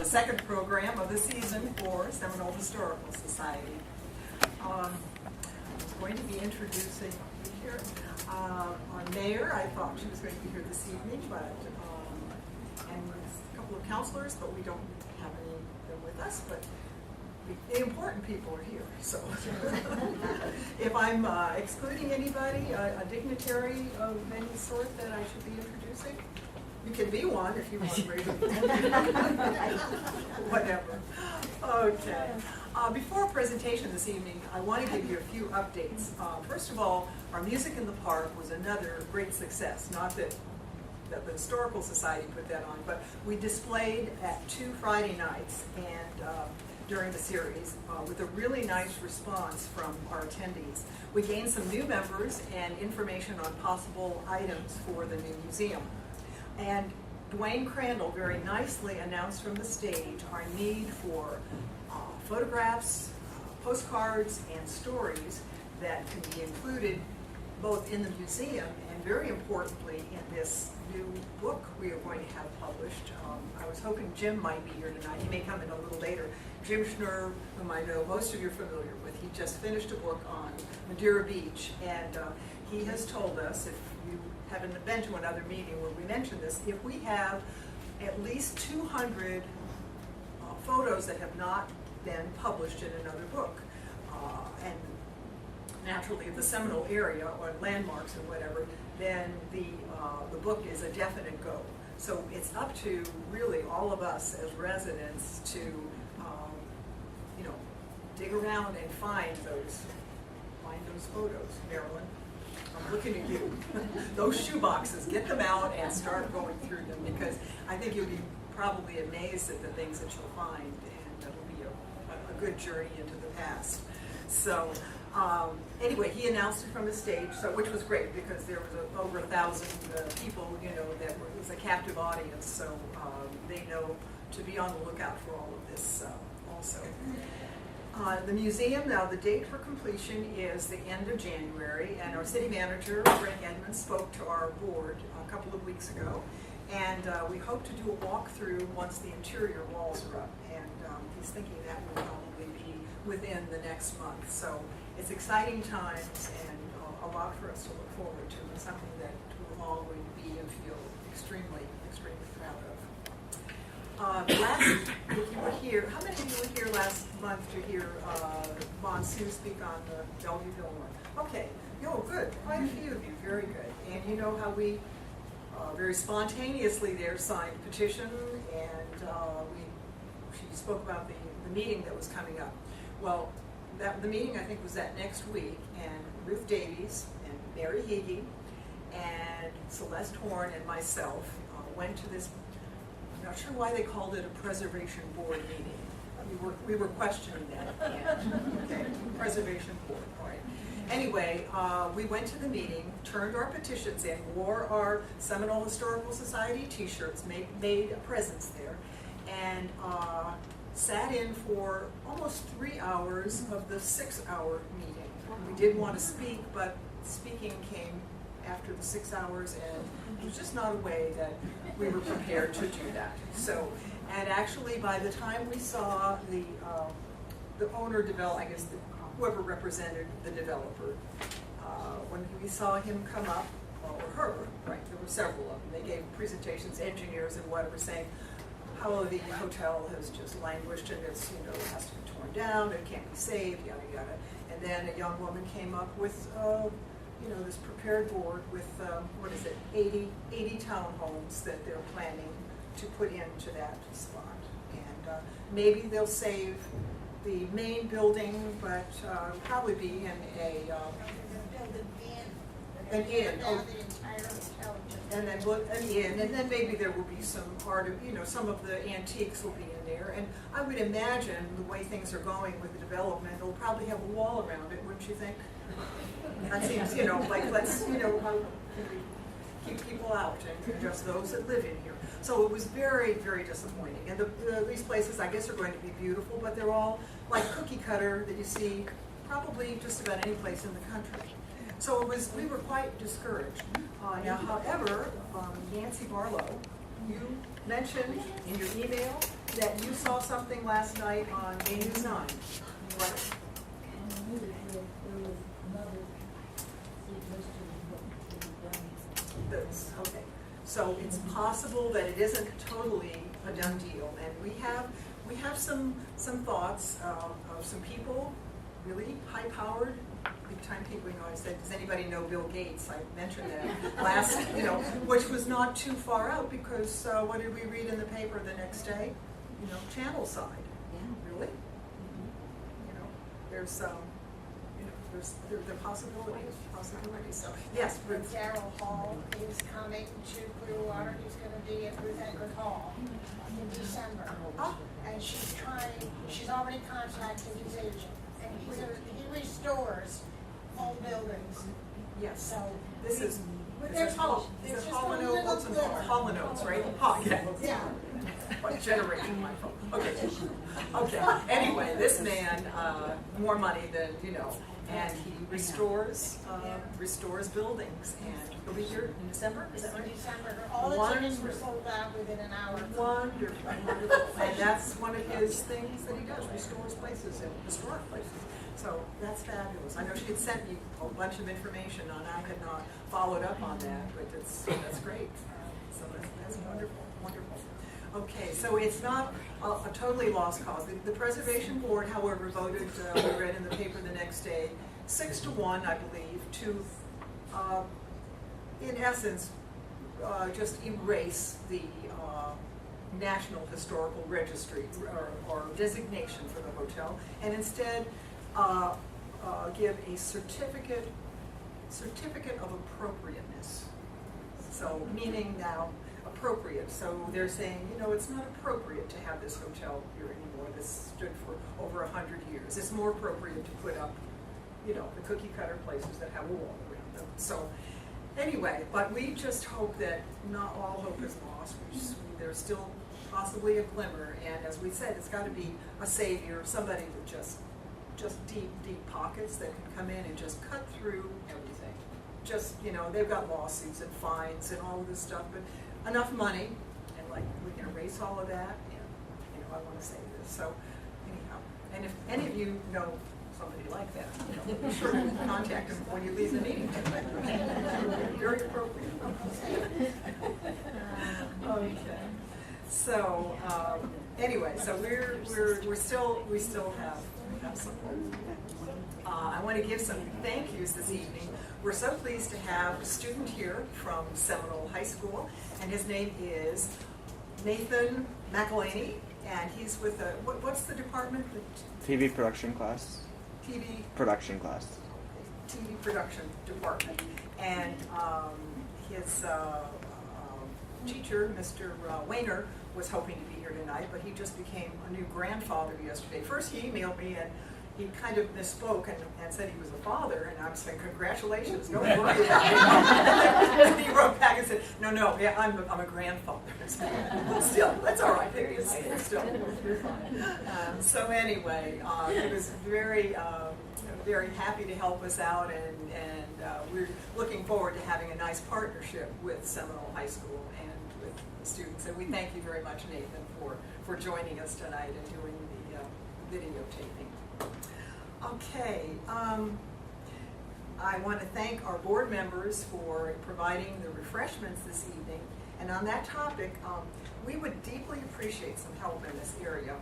second program of the season for Seminole Historical Society. I'm going to be introducing here our mayor. I thought she was going to be here this evening, but and a couple of counselors, but we don't have any of them with us. But the important people are here. So if I'm excluding anybody, a dignitary of any sort that I should be introducing, you can be one if you want to raise it. Whatever. Okay. Before our presentation this evening, I want to give you a few updates. First of all, our Music in the Park was another great success. Not that the Historical Society put that on, but we displayed at 2 Friday nights and during the series with a really nice response from our attendees. We gained some new members and information on possible items for the new museum. And Dwayne Crandall very nicely announced from the stage our need for photographs, postcards, and stories that can be included both in the museum and very importantly in this new book we are going to have published. I was hoping Jim might be here tonight. He may come in a little later. Jim Schnur, whom I know most of you are familiar with, he just finished a book on Madeira Beach, and he has told us, if you haven't been to another meeting where we mentioned this, if we have at least 200 photos that have not been published in another book, and naturally the Seminole area or landmarks and whatever, then the book is a definite go. So it's up to really all of us as residents to dig around and find those photos. Marilyn, I'm looking at you. Those shoe boxes, get them out and start going through them, because I think you'll be probably amazed at the things that you'll find, and it'll be a good journey into the past. So anyway, he announced it from the stage, which was great because there was over 1,000 people, that it was a captive audience. So they know to be on the lookout for all of this also. The museum, now the date for completion is the end of January, and our city manager, Frank Edmonds, spoke to our board a couple of weeks ago, and we hope to do a walkthrough once the interior walls are up, and he's thinking that will probably be within the next month. So it's exciting times and a lot for us to look forward to, and something that we're all going to be and feel extremely, extremely proud of. If you were here, how many of you were here last month to hear Von Sue speak on the Bellevue Fillmore? Okay, good, quite a few of you, very good. And you know how we very spontaneously there signed a petition, and she spoke about the meeting that was coming up. Well, the meeting I think was that next week, and Ruth Davies and Mary Heege and Celeste Horn and myself went to this. I'm not sure why they called it a preservation board meeting. We were questioning that at the end. Okay, preservation board, all right. Anyway, we went to the meeting, turned our petitions in, wore our Seminole Historical Society t-shirts, made a presence there, and sat in for almost 3 hours of the 6-hour meeting. We did want to speak, but speaking came after the 6 hours, and it was just not a way that we were prepared to do that. So, and actually by the time we saw the owner develop, I guess whoever represented the developer, when we saw him come up, or her, right, there were several of them, they gave presentations, engineers and whatever, saying how the hotel has just languished and it's, has to be torn down, it can't be saved, yada yada. And then a young woman came up with this prepared board with, 80 townhomes that they're planning to put into that spot. And maybe they'll save the main building, but probably be in an inn. And then maybe there will be some part of, some of the antiques will be in there. And I would imagine the way things are going with the development, it'll probably have a wall around it, wouldn't you think? That seems, like let's, how we keep people out and just those that live in here. So it was very, very disappointing. And these places, I guess, are going to be beautiful, but they're all like cookie cutter that you see probably just about any place in the country. So we were quite discouraged. Now, however, Nancy Barlow, you mentioned in your email that you saw something last night on A News 9, right? Okay, so it's possible that it isn't totally a done deal, and we have some thoughts of some people, really high-powered, big-time people. You know, I said, does anybody know Bill Gates? I mentioned that last, which was not too far out, because what did we read in the paper the next day? Channel side. Yeah. Really? There's there are possibilities. So yes, Ruth. Daryl Hall is coming to Clearwater. He's going to be at Ruth Edgar Hall in December. Oh. And she's already contacted his agent. And he restores old buildings. Yes. So this is there's hope. There's There's Hall & Oates and Hall & Oates, right? Yeah. What generation my phone? Okay. Anyway, this man, more money than and he restores buildings, and he'll be here in December. Is that right? In December. All the tickets were sold out within an hour. Wonderful. And that's one of his things that he does: restores places and historic places. So that's fabulous. I know she had sent me a bunch of information, and I had not followed up on that, but that's great. So that's wonderful. Okay, so it's not a totally lost cause. The Preservation Board, however, voted, we read in the paper the next day, 6-1, I believe, to, in essence, just erase the National Historical Registry or designation for the hotel, and instead give a certificate of appropriateness. So, meaning now, appropriate. So they're saying, it's not appropriate to have this hotel here anymore. This stood for over 100 years. It's more appropriate to put up, the cookie cutter places that have a wall around them. So anyway, but we just hope that not all hope is lost. There's still possibly a glimmer, and as we said, it's got to be a savior, somebody with just deep pockets that can come in and just cut through everything. Just, they've got lawsuits and fines and all of this stuff, but enough money, and we can erase all of that, and I want to say this. So anyhow, and if any of you know somebody like that, be sure to contact them when you leave the meeting. Very appropriate. Okay. So anyway, so we still have some hope. I want to give some thank yous this evening. We're so pleased to have a student here from Seminole High School, and his name is Nathan McElhaney, and he's with what's the department? TV production class. TV production class. TV production department, and his teacher, Mr. Wayner, was hoping to be here tonight, but he just became a new grandfather yesterday. First, he emailed me and he kind of misspoke and said he was a father, and I was saying, congratulations, don't worry about it. And he wrote back and said, no, yeah, I'm a grandfather. Still, that's all right, there he is, still. So anyway, he was very happy to help us out, and we're looking forward to having a nice partnership with Seminole High School and with the students. And we thank you very much, Nathan, for joining us tonight and doing the videotaping. Okay, I want to thank our board members for providing the refreshments this evening. And on that topic, we would deeply appreciate some help in this area.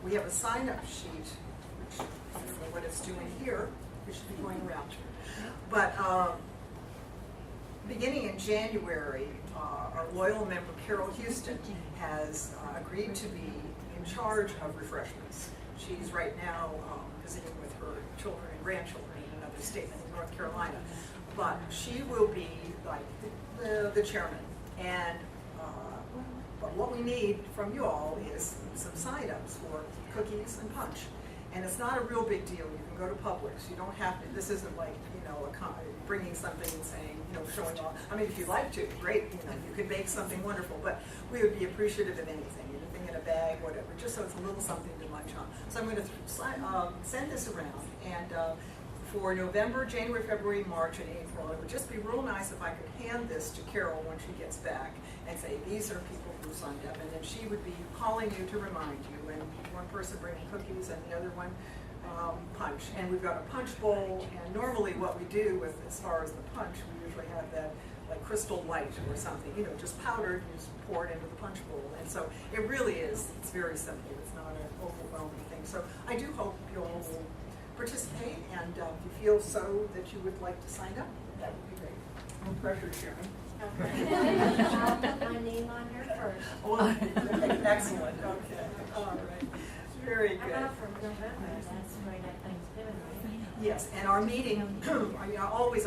We have a sign-up sheet, which I don't know what it's doing here. It should be going around. But beginning in January, our loyal member Carol Houston has agreed to be in charge of refreshments. She's right now visiting with her children and grandchildren in another state in North Carolina. But she will be like the chairman. And but what we need from you all is some sign-ups for cookies and punch. And it's not a real big deal. You can go to Publix. You don't have to. This isn't like bringing something and saying showing off. I mean, if you'd like to, great. You could make something wonderful. But we would be appreciative of anything in a bag, whatever, just so it's a little something to munch on. So I'm going to send this around, and for November, January, February, March, and April. It would just be real nice if I could hand this to Carol when she gets back and say, these are people who signed up. And then she would be calling you to remind you, and one person bringing cookies and the other one punch. And we've got a punch bowl, and normally what we do with, as far as the punch, we usually have that like Crystal Light or something, you know, just powdered, you just pour it into the punch bowl. And so it really is, it's very simple. It's not an overwhelming thing. So I do hope you all will participate, and if you feel so that you would like to sign up, that would be great. No pressure, Sharon. I'll put my name on here first. Oh, excellent, okay, all right, very good. I'm out from November, that's right at Thanksgiving, right? Yes, and our meeting, always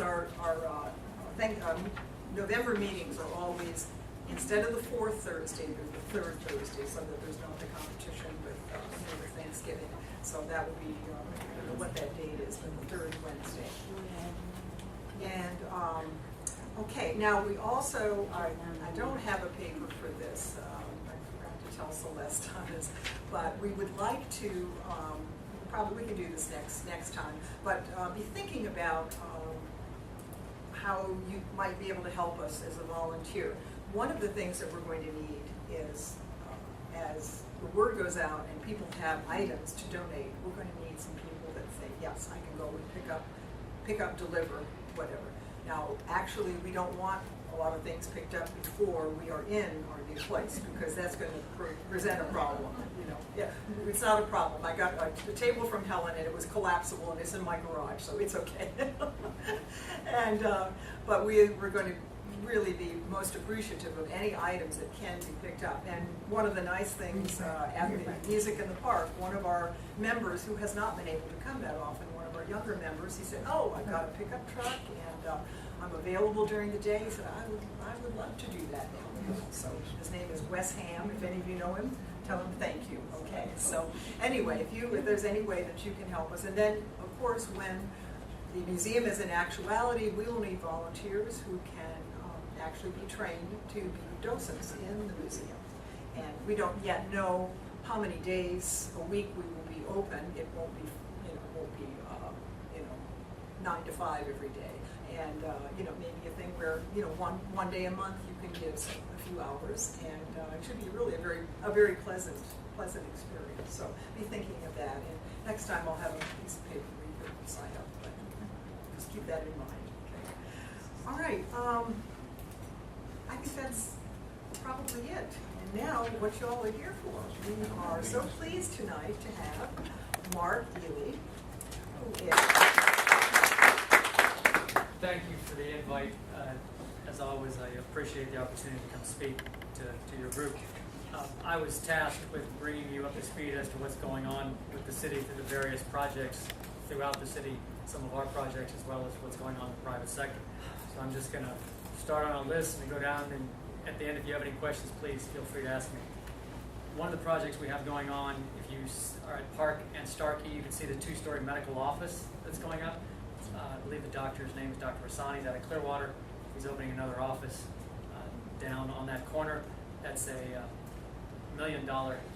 November meetings are always, instead of the fourth Thursday, they're the third Thursday, so that there's not the competition with Thanksgiving. So that would be, I don't know what that date is, but the third Wednesday. And, okay, now we also, I don't have a paper for this, I forgot to tell Celeste on this, but we would like to, probably we can do this next time, but be thinking about how you might be able to help us as a volunteer. One of the things that we're going to need is, as the word goes out and people have items to donate, we're going to need some people that say, yes, I can go and pick up, deliver, whatever. Now, actually, we don't want a lot of things picked up before we are in our new place, because that's going to present a problem. You know, yeah, it's not a problem. I got a table from Helen, and it was collapsible, and it's in my garage, so it's okay. And but we're going to really be most appreciative of any items that can be picked up. And one of the nice things at the Music in the Park, one of our members who has not been able to come that often, one of our younger members, he said, oh, I've got a pickup truck, and I'm available during the day. He said, I would love to do that now. So his name is Wes Ham. If any of you know him, tell him thank you. Okay. So anyway, if there's any way that you can help us, and then of course when the museum is in actuality, we will need volunteers who can actually be trained to be docents in the museum. And we don't yet know how many days a week we will be open. It won't be, 9 to 5 every day. And maybe a thing where one day a month you can give a few hours, and it should be really a very pleasant experience. So be thinking of that. And next time I'll have a piece of paper where you can sign up. But just keep that in mind. Okay. All right. I think that's probably it. And now, what you all are here for. We are so pleased tonight to have Mark Ely, who is... Thank you for the invite. As always, I appreciate the opportunity to come speak to your group. I was tasked with bringing you up to speed as to what's going on with the city through the various projects throughout the city, some of our projects as well as what's going on in the private sector. So I'm just going to start on a list and go down, and at the end, if you have any questions, please feel free to ask me. One of the projects we have going on, if you are at Park and Starkey, you can see the 2-story medical office that's going up. I believe the doctor's name is Dr. Rassani. He's out of Clearwater. He's opening another office down on that corner. That's a $1 million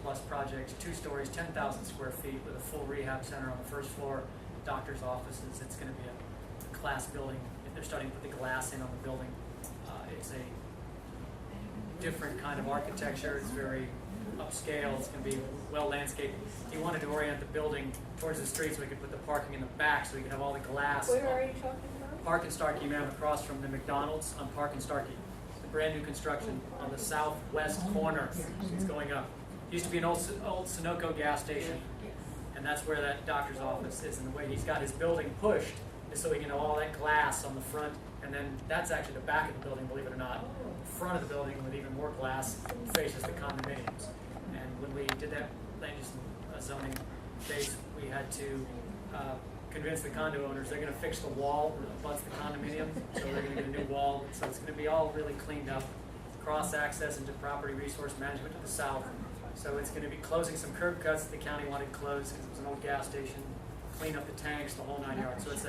plus project, 2 stories, 10,000 square feet with a full rehab center on the first floor, doctor's offices. It's going to be a class building. They're starting to put the glass in on the building. It's a different kind of architecture. It's very upscale. It's going to be well landscaped. He wanted to orient the building towards the street so we could put the parking in the back, so we could have all the glass. Where are you talking about? Park and Starkey, ma'am, across from the McDonald's on Park and Starkey. It's a brand new construction on the southwest corner. It's going up. It used to be an old Sunoco gas station, and that's where that doctor's office is. And the way he's got his building pushed is so he can have all that glass on the front, and then that's actually the back of the building, believe it or not. The front of the building with even more glass faces the condominiums. And when we did that land use zoning base, we had to convince the condo owners they're going to fix the wall that abuts the condominium, so they're going to get a new wall. So it's going to be all really cleaned up, cross-access into property resource management to the south. So it's going to be closing some curb cuts that the county wanted closed because it was an old gas station, clean up the tanks, the whole 9 yards. So it's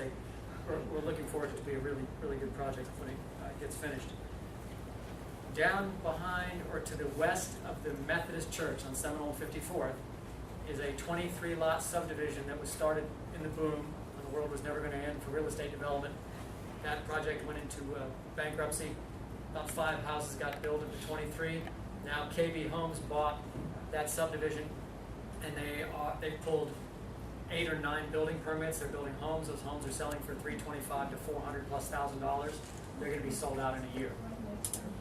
we're looking forward to it to be a really, really good project when it gets finished. Down behind or to the west of the Methodist Church on Seminole and 54th is a 23-lot subdivision that was started in the boom in the world was never going to end for real estate development. That project went into bankruptcy. About 5 houses got built into 23. Now KB Homes bought that subdivision, and they pulled 8 or 9 building permits. They're building homes. Those homes are selling for $325,000 to $400,000+. They're going to be sold out in a year.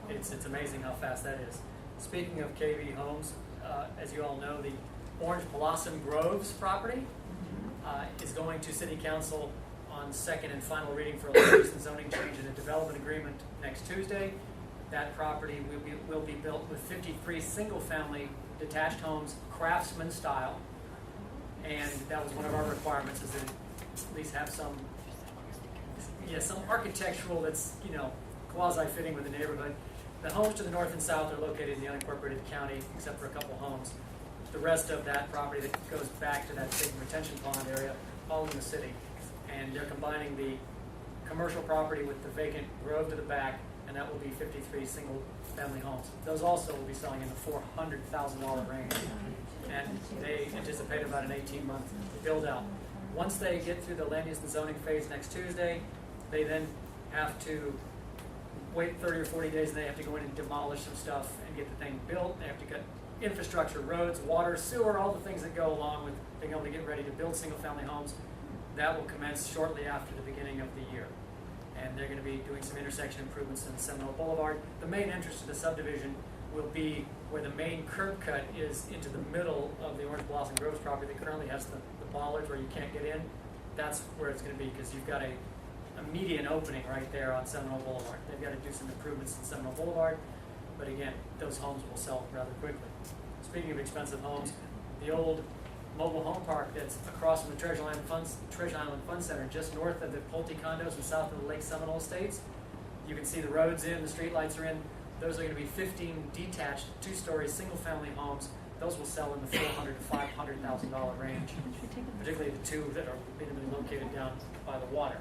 It's amazing how fast that is. Speaking of KB Homes, as you all know, the Orange Blossom Groves property is going to City Council on second and final reading for a land use and zoning change and a development agreement next Tuesday. That property will be built with 53 single-family detached homes, craftsman style, and that was one of our requirements, is that at least have some architectural that's, quasi-fitting with the neighborhood. The homes to the north and south are located in the unincorporated county, except for a couple homes. The rest of that property that goes back to that big retention pond area, all in the city. And they're combining the commercial property with the vacant grove to the back, and that will be 53 single-family homes. Those also will be selling in the $400,000 range. And they anticipate about an 18-month build-out. Once they get through the land use and zoning phase next Tuesday, they then have to wait 30 or 40 days, and they have to go in and demolish some stuff and get the thing built. They have to get infrastructure, roads, water, sewer, all the things that go along with being able to get ready to build single-family homes. That will commence shortly after the beginning of the year. And they're going to be doing some intersection improvements in Seminole Boulevard. The main entrance to the subdivision will be where the main curb cut is into the middle of the Orange Blossom Groves property that currently has the bollards where you can't get in. That's where it's going to be, because you've got a median opening right there on Seminole Boulevard. They've got to do some improvements in Seminole Boulevard, but again, those homes will sell rather quickly. Speaking of expensive homes, the old mobile home park that's across from the Treasure Island Fun Center, just north of the Pulte condos and south of the Lake Seminole Estates. You can see the roads in, the street lights are in. Those are going to be 15 detached, 2-story, single-family homes. Those will sell in the $400,000 to $500,000 range, particularly the 2 that are going to be located down by the water.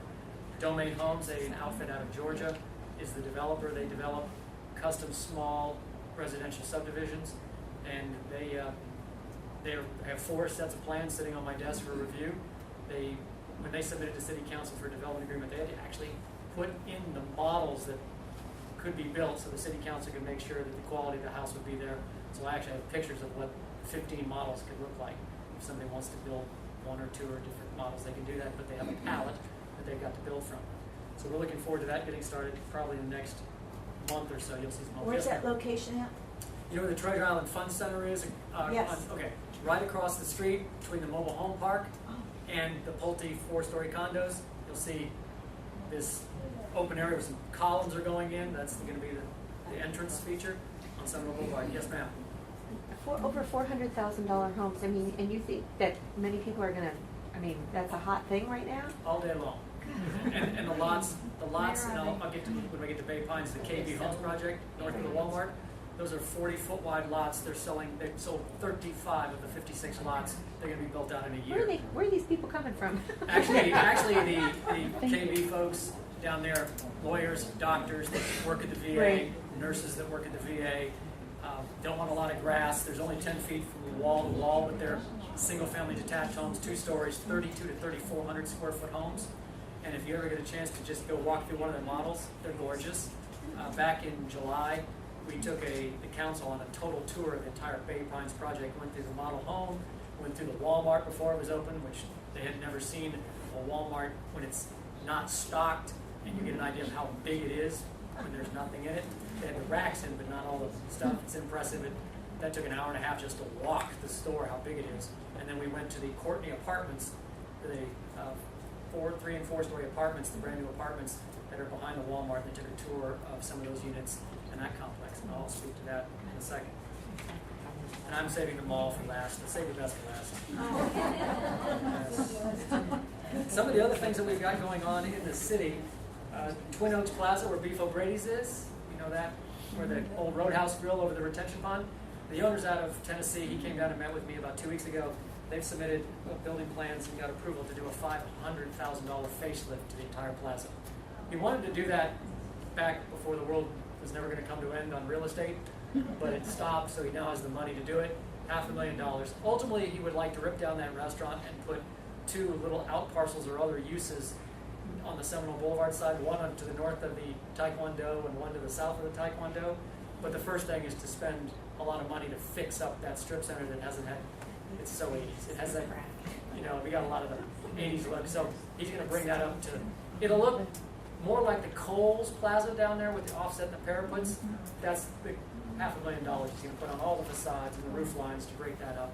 Domain Homes, an outfit out of Georgia, is the developer. They develop custom small residential subdivisions, and they have 4 sets of plans sitting on my desk for review. When they submitted to City Council for a development agreement, they had to actually put in the models that could be built so the City Council could make sure that the quality of the house would be there. So I actually have pictures of what 15 models could look like. If somebody wants to build 1 or 2 or different models, they can do that, but they have a palette that they've got to build from. So we're looking forward to that getting started probably in the next month or so. You'll see some. Where's that location at? You know where the Treasure Island Fun Center is? Yes. Okay, right across the street between the mobile home park and the Pulte 4-story condos. You'll see this open area where some columns are going in. That's going to be the entrance feature on Seminole Boulevard. Yes, ma'am. Over $400,000 homes. I mean, and you think that many people are gonna? I mean, that's a hot thing right now. All day long. And the lots, and I'll get to, when we get to Bay Pines, the KB Homes project, north of the Walmart, those are 40-foot wide lots. They've sold 35 of the 56 lots. They're gonna be built out in a year. Where are these people coming from? Actually, the KB folks down there, lawyers, doctors that work at the VA, Right. nurses that work at the VA, don't want a lot of grass. There's only 10 feet from wall to wall, but they're single-family detached homes, 2 stories, 32 to 3,400 square foot homes. And if you ever get a chance to just go walk through one of their models, they're gorgeous. Back in July, we took the council on a total tour of the entire Bay Pines project, went through the model home, went through the Walmart before it was open, which they had never seen a Walmart when it's not stocked, and you get an idea of how big it is when there's nothing in it. They had the racks in, but not all the stuff. It's impressive. That took an hour and a half just to walk the store, how big it is. And then we went to the Courtney Apartments, the 3- and 4-story apartments, the brand new apartments that are behind the Walmart. They took a tour of some of those units in that complex, and I'll speak to that in a second. And I'm saving them all for last. Let's save the best for last. Yes. Some of the other things that we've got going on in the city, Twin Oaks Plaza, where Beef O'Brady's is, you know that, where the old Roadhouse Grill over the retention pond. The owner's out of Tennessee. He came down and met with me about 2 weeks ago. They've submitted building plans and got approval to do a $500,000 facelift to the entire plaza. He wanted to do that back before the world was never going to come to an end on real estate, but it stopped, so he now has the money to do it, $500,000. Ultimately, he would like to rip down that restaurant and put two little out parcels or other uses on the Seminole Boulevard side, one to the north of the Taekwondo and one to the south of the Taekwondo. But the first thing is to spend a lot of money to fix up that strip center that hasn't had, it's so 80s. It has that, we got a lot of the 80s look. So he's going to bring that up to, it'll look more like the Kohl's Plaza down there with the offset and the parapets. That's the $500,000 he's going to put on all the facades and the roof lines to break that up.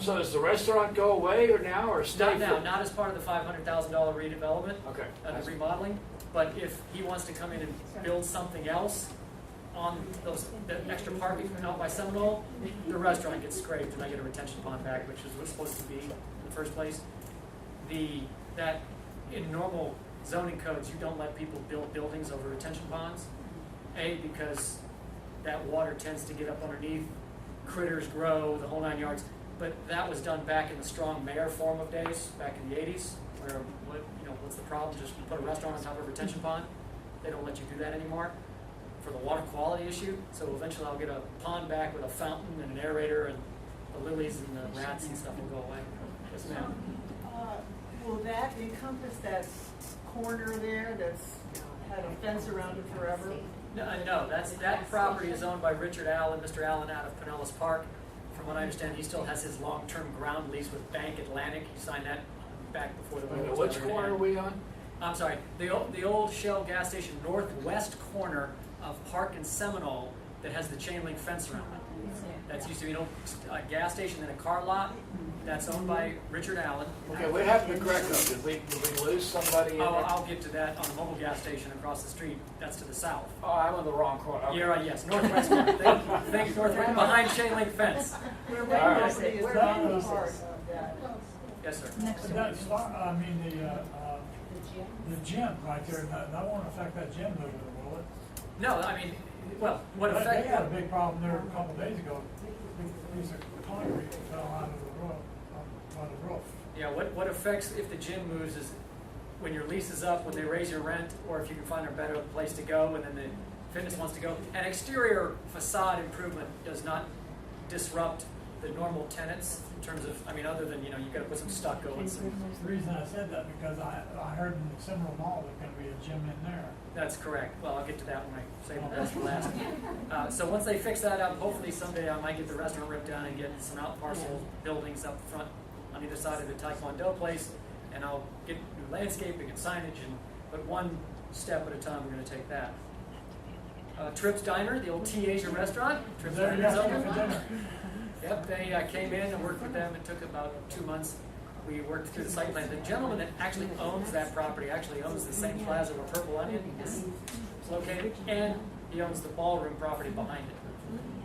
So does the restaurant go away or now or stay? Not now, not as part of the $500,000 redevelopment, Okay. the remodeling, but if he wants to come in and build something else on the extra parking out by Seminole, the restaurant gets scraped and I get a retention pond back, which is what's supposed to be in the first place. That in normal zoning codes, you don't let people build buildings over retention ponds. A, because that water tends to get up underneath, critters grow, the whole 9 yards. But that was done back in the strong mayor form of days, back in the 80s, where, what's the problem? Just put a restaurant on top of a retention pond. They don't let you do that anymore for the water quality issue. So eventually I'll get a pond back with a fountain and an aerator, and the lilies and the rats and stuff will go away. Yes, ma'am. Will that encompass that corner there that's had a fence around it forever? No, that property is owned by Richard Allen, Mr. Allen out of Pinellas Park. From what I understand, he still has his long-term ground lease with Bank Atlantic. He signed that back before the war. Which corner are we on? I'm sorry, the old Shell gas station, northwest corner of Park and Seminole, that has the chain link fence around it. That's used to be a gas station and a car lot. That's owned by Richard Allen. Okay, we have to correct us. Did we lose somebody in there? I'll get to that on the mobile gas station across the street. That's to the south. Oh, I'm on the wrong corner. Okay. You're right, yes, northwest corner. Think northwest, behind chain link fence. Where All right. property is not a part of that. Yes, sir. The gym right there, that won't affect that gym moving, will it? No, I mean, well, what They effect? had a big problem there a couple days ago. Big piece of concrete fell out of the roof, on the roof. Yeah, what affects if the gym moves is when your lease is up, when they raise your rent, or if you can find a better place to go, and then the fitness wants to go. An exterior facade improvement does not disrupt the normal tenants in terms of, other than, you got to put some stucco and some. The reason I said that, because I heard in the Seminole Mall there's gonna be a gym in there. That's correct. Well, I'll get to that when I say that's for last. So once they fix that up, hopefully someday I might get the restaurant ripped down and get some out parcel buildings up front on either side of the Taekwondo place, and I'll get new landscaping and signage, but one step at a time we're going to take that. Trips Diner, the old T Asia restaurant. Trips There, Diner is yeah, open. for dinner. Yep, they came in and worked with them. It took about 2 months. We worked through the site plan. The gentleman that actually owns that property actually owns the same plaza where Purple Onion is located, and he owns the ballroom property behind it.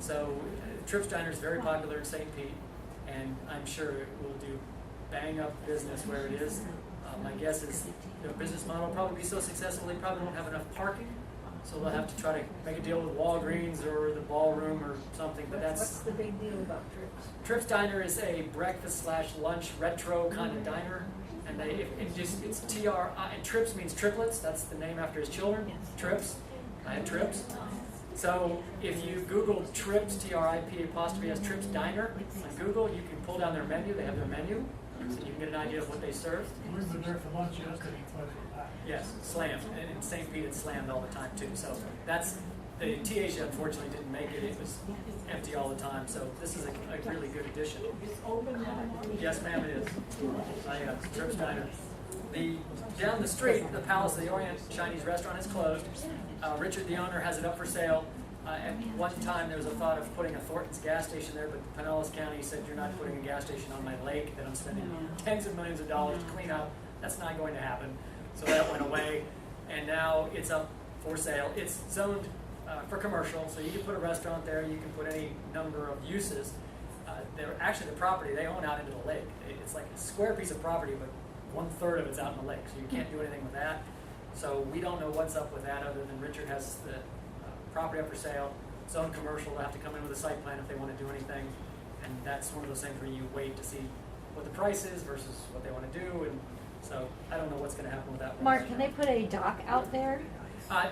So Trips Diner is very popular in St. Pete, and I'm sure it will do bang up business where it is. My guess is their business model will probably be so successful they probably won't have enough parking. So they'll have to try to make a deal with Walgreens or the ballroom or something, but What's the big deal about Trips? Trips Diner is a breakfast/lunch retro kind of diner, and it's TRI, and Trips means triplets. That's the name after his children. Trips, I had Trips. So if you Google Trips, TRIP' Trips Diner on Google, you can pull down their menu. They have their menu, so you can get an idea of what they serve. We were there for lunch yesterday, but Yes, slammed. And in St. Pete, it's slammed all the time too. So that's the T Asia. Unfortunately, didn't make it. It was empty all the time. So this is a really good addition. It's open now? Yes, ma'am, it is. Trips Diner. Down the street, the Palace of the Orient Chinese restaurant is closed. Richard, the owner, has it up for sale. At one time, there was a thought of putting a Thornton's gas station there, but Pinellas County said, you're not putting a gas station on my lake that I'm spending tens of millions of dollars to clean up. That's not going to happen. So that went away, and now it's up for sale. It's zoned for commercial, so you can put a restaurant there, you can put any number of uses. They're actually the property they own out into the lake. It's like a square piece of property, but 1/3 of it's out in the lake, so you can't do anything with that. So we don't know what's up with that, other than Richard has the property up for sale, zoned commercial. They'll have to come in with a site plan if they want to do anything, and that's one of those things where you wait to see what the price is versus what they want to do, and so I don't know what's going to happen with that one. Mark, can they put a dock out there?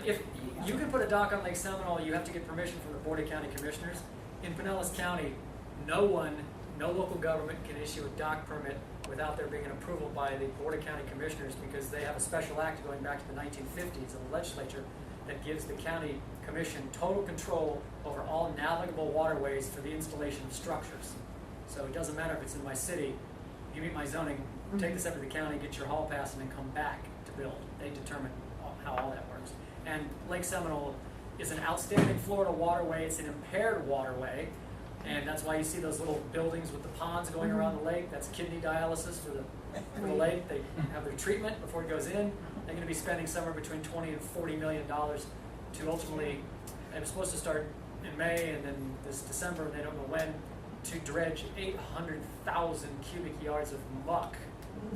If you can put a dock on Lake Seminole, you have to get permission from the Board of County Commissioners. In Pinellas County, no one no local government can issue a dock permit without there being an approval by the Board of County Commissioners, because they have a special act going back to the 1950s of the legislature that gives the county commission total control over all navigable waterways for the installation of structures. So it doesn't matter if it's in my city, you meet my zoning, take this up to the county, get your hall pass, and then come back to build. They determine how all that works. And Lake Seminole is an outstanding Florida waterway. It's an impaired waterway, and that's why you see those little buildings with the ponds going around the lake. That's kidney dialysis for the lake. They have their treatment before it goes in. They're going to be spending somewhere between $20 and $40 million to ultimately, it was supposed to start in May and then this December, and they don't know when, to dredge 800,000 cubic yards of muck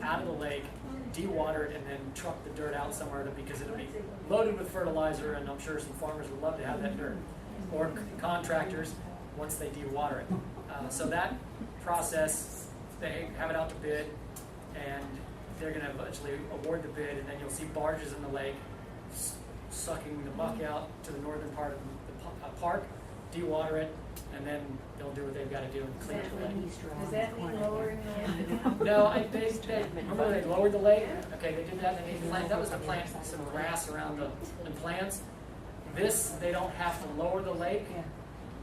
out of the lake, dewater it, and then truck the dirt out somewhere because it'll be loaded with fertilizer, and I'm sure some farmers would love to have that dirt, or contractors once they dewater it. So that process, they have it out to bid, and they're going to eventually award the bid, and then you'll see barges in the lake sucking the muck out to the northern part of the park, dewater it, and then they'll do what they've got to do and clean up the lake. Does that mean lowering the? No, they remember they lowered the lake? Okay, they did that, and they planted, that was to plant some grass around the plants. This, they don't have to lower the lake.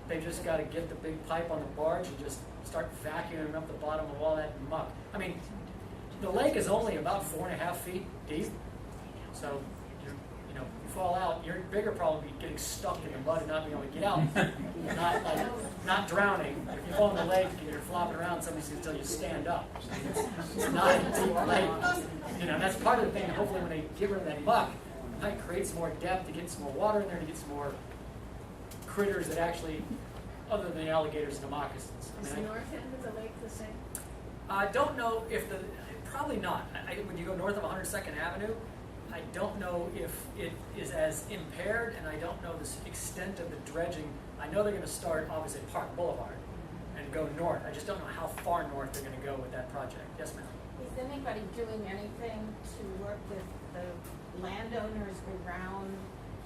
They just got to get the big pipe on the barge and just start vacuuming up the bottom of all that muck. I mean, the lake is only about 4.5 feet deep, so you fall out, your bigger problem would be getting stuck in the mud and not being able to get out. not drowning. If you fall in the lake and you're flopping around, somebody's going to tell you stand up. It's not a deep lake. That's part of the thing. Hopefully, when they get rid of that muck, it might create some more depth to get some more water in there, to get some more critters that actually, other than the alligators and the moccasins. Is the north end of the lake the same? I don't know if probably not. When you go north of 102nd Avenue, I don't know if it is as impaired, and I don't know the extent of the dredging. I know they're going to start, obviously, at Park Boulevard and go north. I just don't know how far north they're going to go with that project. Yes, ma'am? Is anybody doing anything to work with the landowners around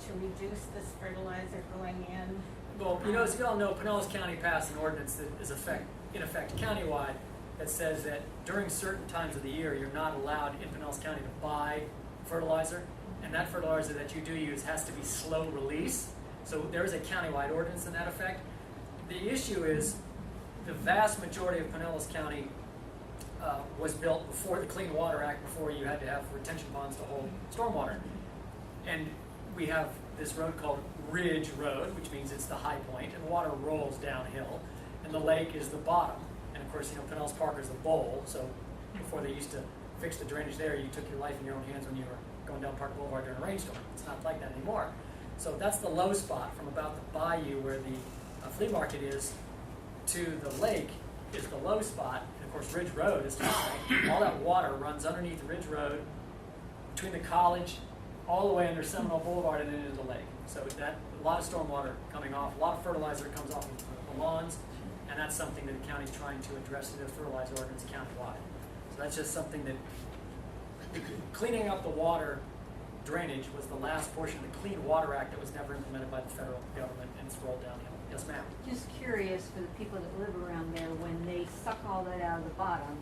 to reduce this fertilizer going in? Well, as you all know, Pinellas County passed an ordinance that is in effect countywide that says that during certain times of the year, you're not allowed in Pinellas County to buy fertilizer, and that fertilizer that you do use has to be slow release. So there is a countywide ordinance in that effect. The issue is the vast majority of Pinellas County was built before the Clean Water Act, before you had to have retention ponds to hold stormwater. And we have this road called Ridge Road, which means it's the high point, and water rolls downhill, and the lake is the bottom. And of course, Pinellas Park is the bowl, so before they used to fix the drainage there, you took your life in your own hands when you were going down Park Boulevard during a rainstorm. It's not like that anymore. So that's the low spot from about the bayou where the flea market is to the lake is the low spot. And of course, Ridge Road is all that water runs underneath Ridge Road, between the college, all the way under Seminole Boulevard and then into the lake. So that a lot of stormwater coming off, a lot of fertilizer comes off of the lawns, and that's something that the county's trying to address through the fertilizer ordinance countywide. So that's just something that cleaning up the water drainage was the last portion of the Clean Water Act that was never implemented by the federal government, and it's rolled downhill. Yes, ma'am? Just curious, for the people that live around there, when they suck all that out of the bottom,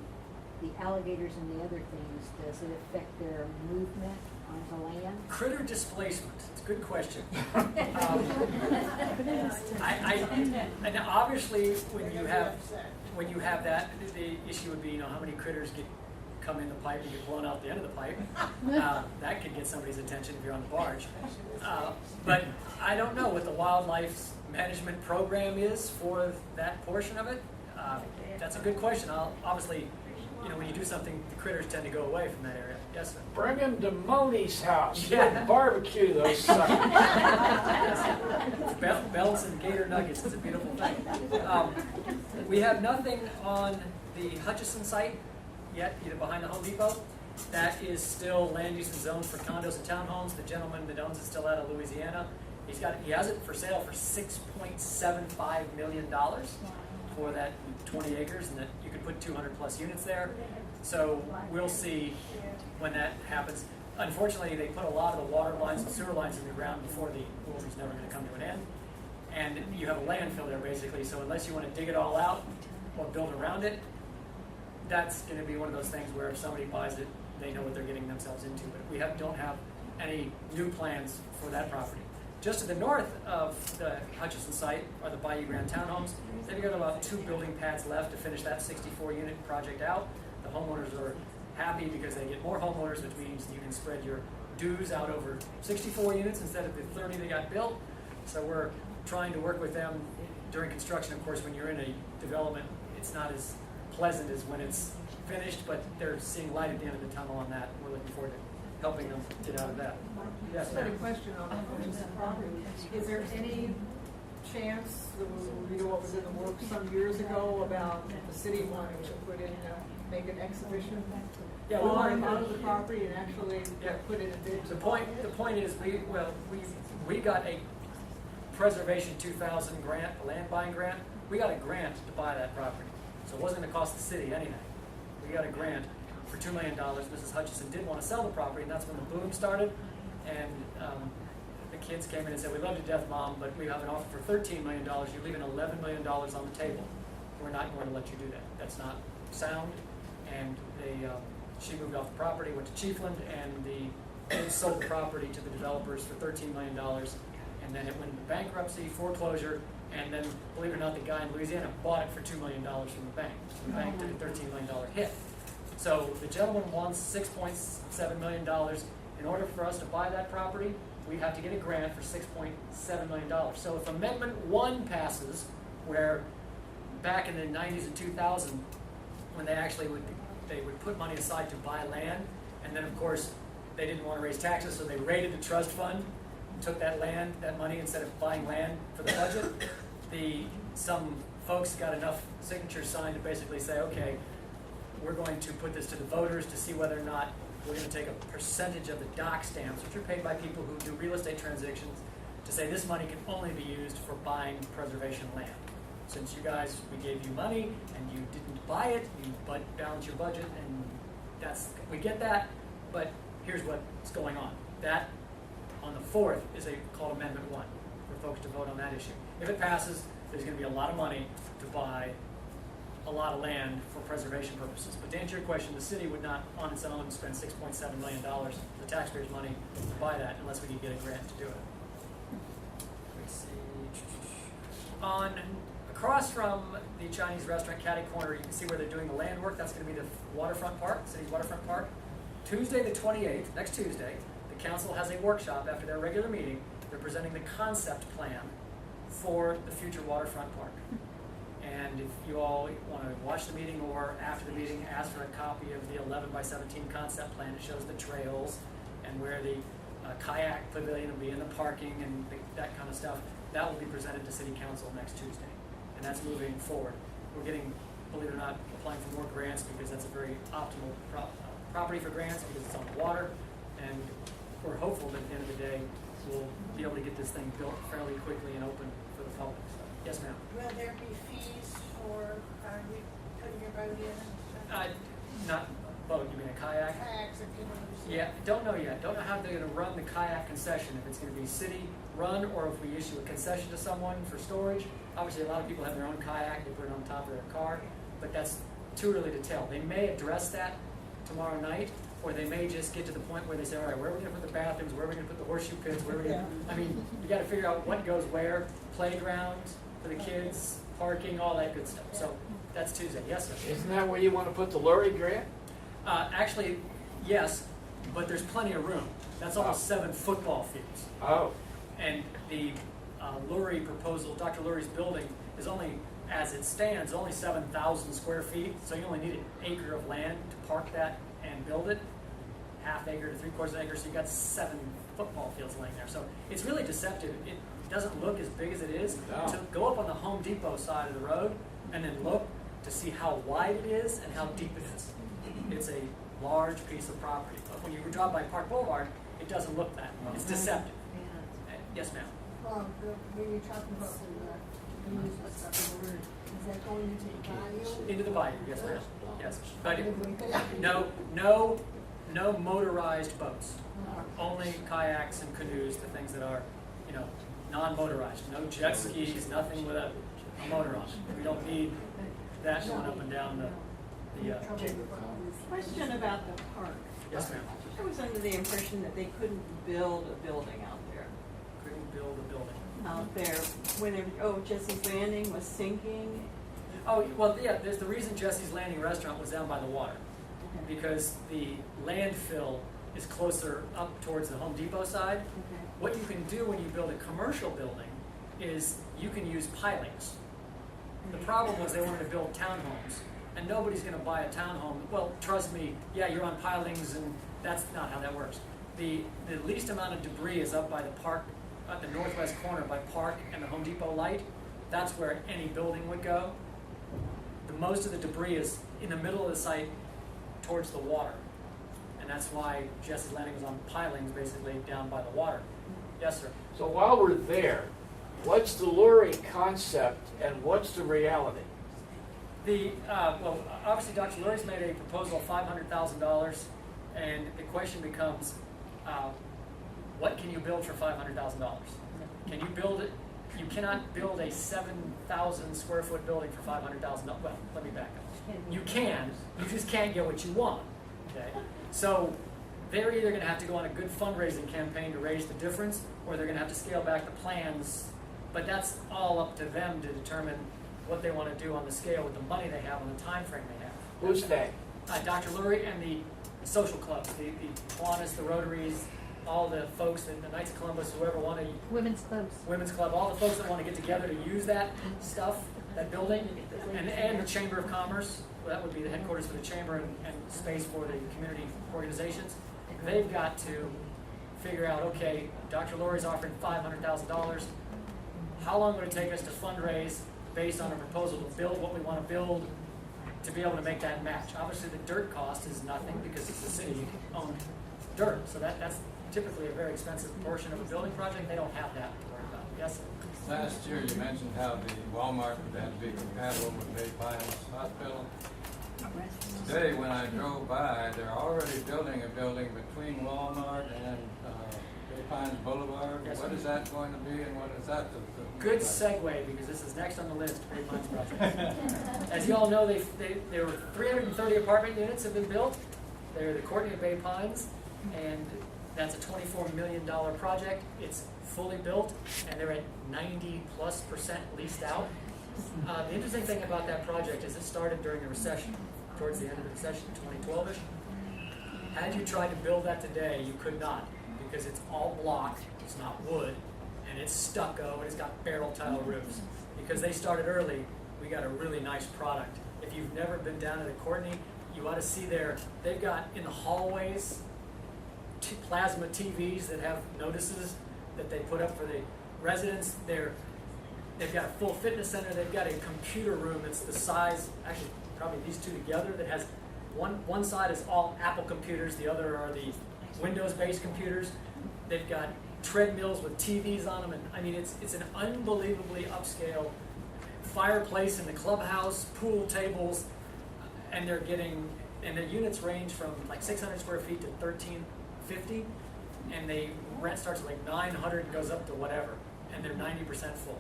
the alligators and the other things, does it affect their movement onto land? Critter displacement. It's a good question. And obviously, when you have that, the issue would be, how many critters come in the pipe and get blown out the end of the pipe. That could get somebody's attention if you're on the barge. But I don't know what the wildlife management program is for that portion of it. That's a good question. Obviously, when you do something, the critters tend to go away from that area. Yes, sir. Bring him to Moni's house. Yeah. Barbecue those suckers. Bells and gator nuggets is a beautiful thing. We have nothing on the Hutchison site yet, behind the Home Depot. That is still land use and zone for condos and townhomes. The gentleman that owns it still out of Louisiana. He has it for sale for $6.75 million for that 20 acres, and that you could put 200 plus units there. So we'll see when that happens. Unfortunately, they put a lot of the water lines and sewer lines in the ground before the world was never going to come to an end. And you have a landfill there basically, so unless you want to dig it all out or build around it, that's gonna be one of those things where if somebody buys it, they know what they're getting themselves into. But we don't have any new plans for that property. Just to the north of the Hutchison site are the Bayou Grand Townhomes. They've got about 2 building pads left to finish that 64-unit project out. The homeowners are happy because they get more homeowners, which means you can spread your dues out over 64 units instead of the 30 they got built. So we're trying to work with them during construction. Of course, when you're in a development, it's not as pleasant as when it's finished, but they're seeing light at the end of the tunnel on that. We're looking forward to helping them get out of that. Yes, Just had a ma'am. question on the property. Is there any chance, we know what was in the works some years ago about the city wanting to put in, make an exhibition Yeah, we on wanted- the property and actually Yeah. put in a bid? The point is, we got a Preservation 2000 grant, a land buying grant. We got a grant to buy that property, so it wasn't gonna cost the city anything. We got a grant for $2 million. Mrs. Hutchison did want to sell the property, and that's when the boom started. And the kids came in and said, "We love you to death, Mom, but we have an offer for $13 million. You're leaving $11 million on the table. We're not going to let you do that. That's not sound." And she moved off the property, went to Chiefland, and they sold the property to the developers for $13 million. And then it went into bankruptcy, foreclosure, and then, believe it or not, the guy in Louisiana bought it for $2 million from the bank. The bank took a $13 million hit. So the gentleman wants $6.7 million. In order for us to buy that property, we have to get a grant for $6.7 million. So if Amendment 1 passes, where back in the 90s and 2000, when they would put money aside to buy land, and then of course they didn't want to raise taxes, so they raided the trust fund, took that money instead of buying land for the budget. Some folks got enough signatures signed to basically say, okay, we're going to put this to the voters to see whether or not we're going to take a percentage of the dock stamps, which are paid by people who do real estate transactions, to say this money can only be used for buying preservation land. Since you guys, we gave you money and you didn't buy it, you balance your budget, and we get that, but here's what's going on. That, on the 4th, is called Amendment 1, for folks to vote on that issue. If it passes, there's going to be a lot of money to buy a lot of land for preservation purposes. But to answer your question, the city would not, on its own, spend $6.7 million, the taxpayers' money, to buy that unless we could get a grant to do it. Let's see. Across from the Chinese restaurant, Catty Corner, you can see where they're doing the land work. That's going to be the waterfront park, city's waterfront park. Tuesday the 28th, next Tuesday, the council has a workshop after their regular meeting. They're presenting the concept plan for the future waterfront park. And if you all want to watch the meeting or after the meeting, ask for a copy of the 11 by 17 concept plan. It shows the trails and where the kayak pavilion will be in the parking and that kind of stuff. That will be presented to City Council next Tuesday. And that's moving forward. We're getting, believe it or not, applying for more grants because that's a very optimal property for grants because it's on the water. And we're hopeful that at the end of the day, we'll be able to get this thing built fairly quickly and open for the public. So, yes, ma'am. Will there be fees for, putting your boat in and stuff? Not boat, you mean a kayak? Kayaks and canoes? Yeah, don't know yet. Don't know how they're gonna run the kayak concession, if it's gonna be city run or if we issue a concession to someone for storage. Obviously, a lot of people have their own kayak, they put it on top of their car, but that's too early to tell. They may address that tomorrow night, or they may just get to the point where they say, all right, where are we gonna put the bathrooms, where are we gonna put the horseshoe pits, where are we gonna, I mean, you gotta figure out what goes where, playgrounds for the kids, parking, all that good stuff. So that's Tuesday, yes, sir. Isn't that where you want to put the Lurie grant? Actually, yes, but there's plenty of room. That's almost 7 football fields. Oh, And the Lurie proposal, Dr. Lurie's building is only, as it stands, only 7,000 square feet. So you only need an acre of land to park that and build it, half acre to 3/4 acre. So you got 7 football fields laying there. So it's really deceptive. It doesn't look as big as it is. No. So go up on the Home Depot side of the road and then look to see how wide it is and how deep it is. It's a large piece of property. But when you drive by Park Boulevard, it doesn't look that. It's deceptive. Yes, ma'am. When you're talking about the canoes and stuff, is that going into the bayou? Into the bayou, yes, ma'am. Yes. But no motorized boats. Only kayaks and canoes, the things that are, non-motorized. No jet skis, nothing with a motor on it. We don't need that going up and down the Question about the park. yes, ma'am. I was under the impression that they couldn't build a building out there. Couldn't build a building. Out there, when Jesse's Landing was sinking. Oh, well, yeah, there's the reason Jesse's Landing Restaurant was down by the water. Because the landfill is closer up towards the Home Depot side. Okay. What you can do when you build a commercial building is you can use pilings. The problem was they wanted to build townhomes, and nobody's gonna buy a townhome. Well, trust me, yeah, you're on pilings, and that's not how that works. The least amount of debris is up by the park, at the northwest corner by Park and the Home Depot light. That's where any building would go. The most of the debris is in the middle of the site towards the water. And that's why Jesse's Landing was on pilings, basically down by the water. Yes, sir. So while we're there, what's the Lurie concept and what's the reality? Well, obviously Dr. Lurie's made a proposal of $500,000, and the question becomes, what can you build for $500,000? Can you build it? You cannot build a 7,000 square foot building for $500,000. Well, let me back up. You can, you just can't get what you want. Okay? So they're either going to have to go on a good fundraising campaign to raise the difference, or they're going to have to scale back the plans. But that's all up to them to determine what they want to do on the scale with the money they have and the time frame they have. Who's they? Dr. Lurie and the social clubs, the Kiwanis, the Rotaries, all the folks, the Knights of Columbus, whoever want to, Women's clubs. Women's Club, all the folks that want to get together to use that stuff, that building, and the Chamber of Commerce, well, that would be the headquarters for the Chamber and space for the community organizations. They've got to figure out, okay, Dr. Lurie's offering $500,000. How long would it take us to fundraise based on a proposal to build what we want to build to be able to make that match? Obviously, the dirt cost is nothing because it's the city-owned dirt, so that's typically a very expensive portion of a building project. They don't have that to worry about. Yes, sir? Last year, you mentioned how the Walmart would have to be compatible with Bay Pines Hospital. Today, when I drove by, they're already building a building between Walmart and Bay Pines Boulevard. Yes, What sir. is that going to be, and what is that? Good segue, because this is next on the list, Bay Pines project. As you all know, there were 330 apartment units have been built. They're the Courtney of Bay Pines, and that's a $24 million project. It's fully built, and they're at 90+% leased out. The interesting thing about that project is it started during the recession, towards the end of the recession, 2012-ish. Had you tried to build that today, you could not, because it's all block, it's not wood, and it's stucco, and it's got barrel tile roofs. Because they started early, we got a really nice product. If you've never been down to the Courtney, you ought to see they've got in the hallways plasma TVs that have notices that they put up for the residents. They've got a full fitness center. They've got a computer room that's the size, actually probably these two together, that has one side is all Apple computers, the other are the Windows-based computers. They've got treadmills with TVs on them, and I mean it's an unbelievably upscale fireplace in the clubhouse, pool tables, and their units range from like 600 square feet to 1,350, and they rent starts at like 900 and goes up to whatever, and they're 90% full.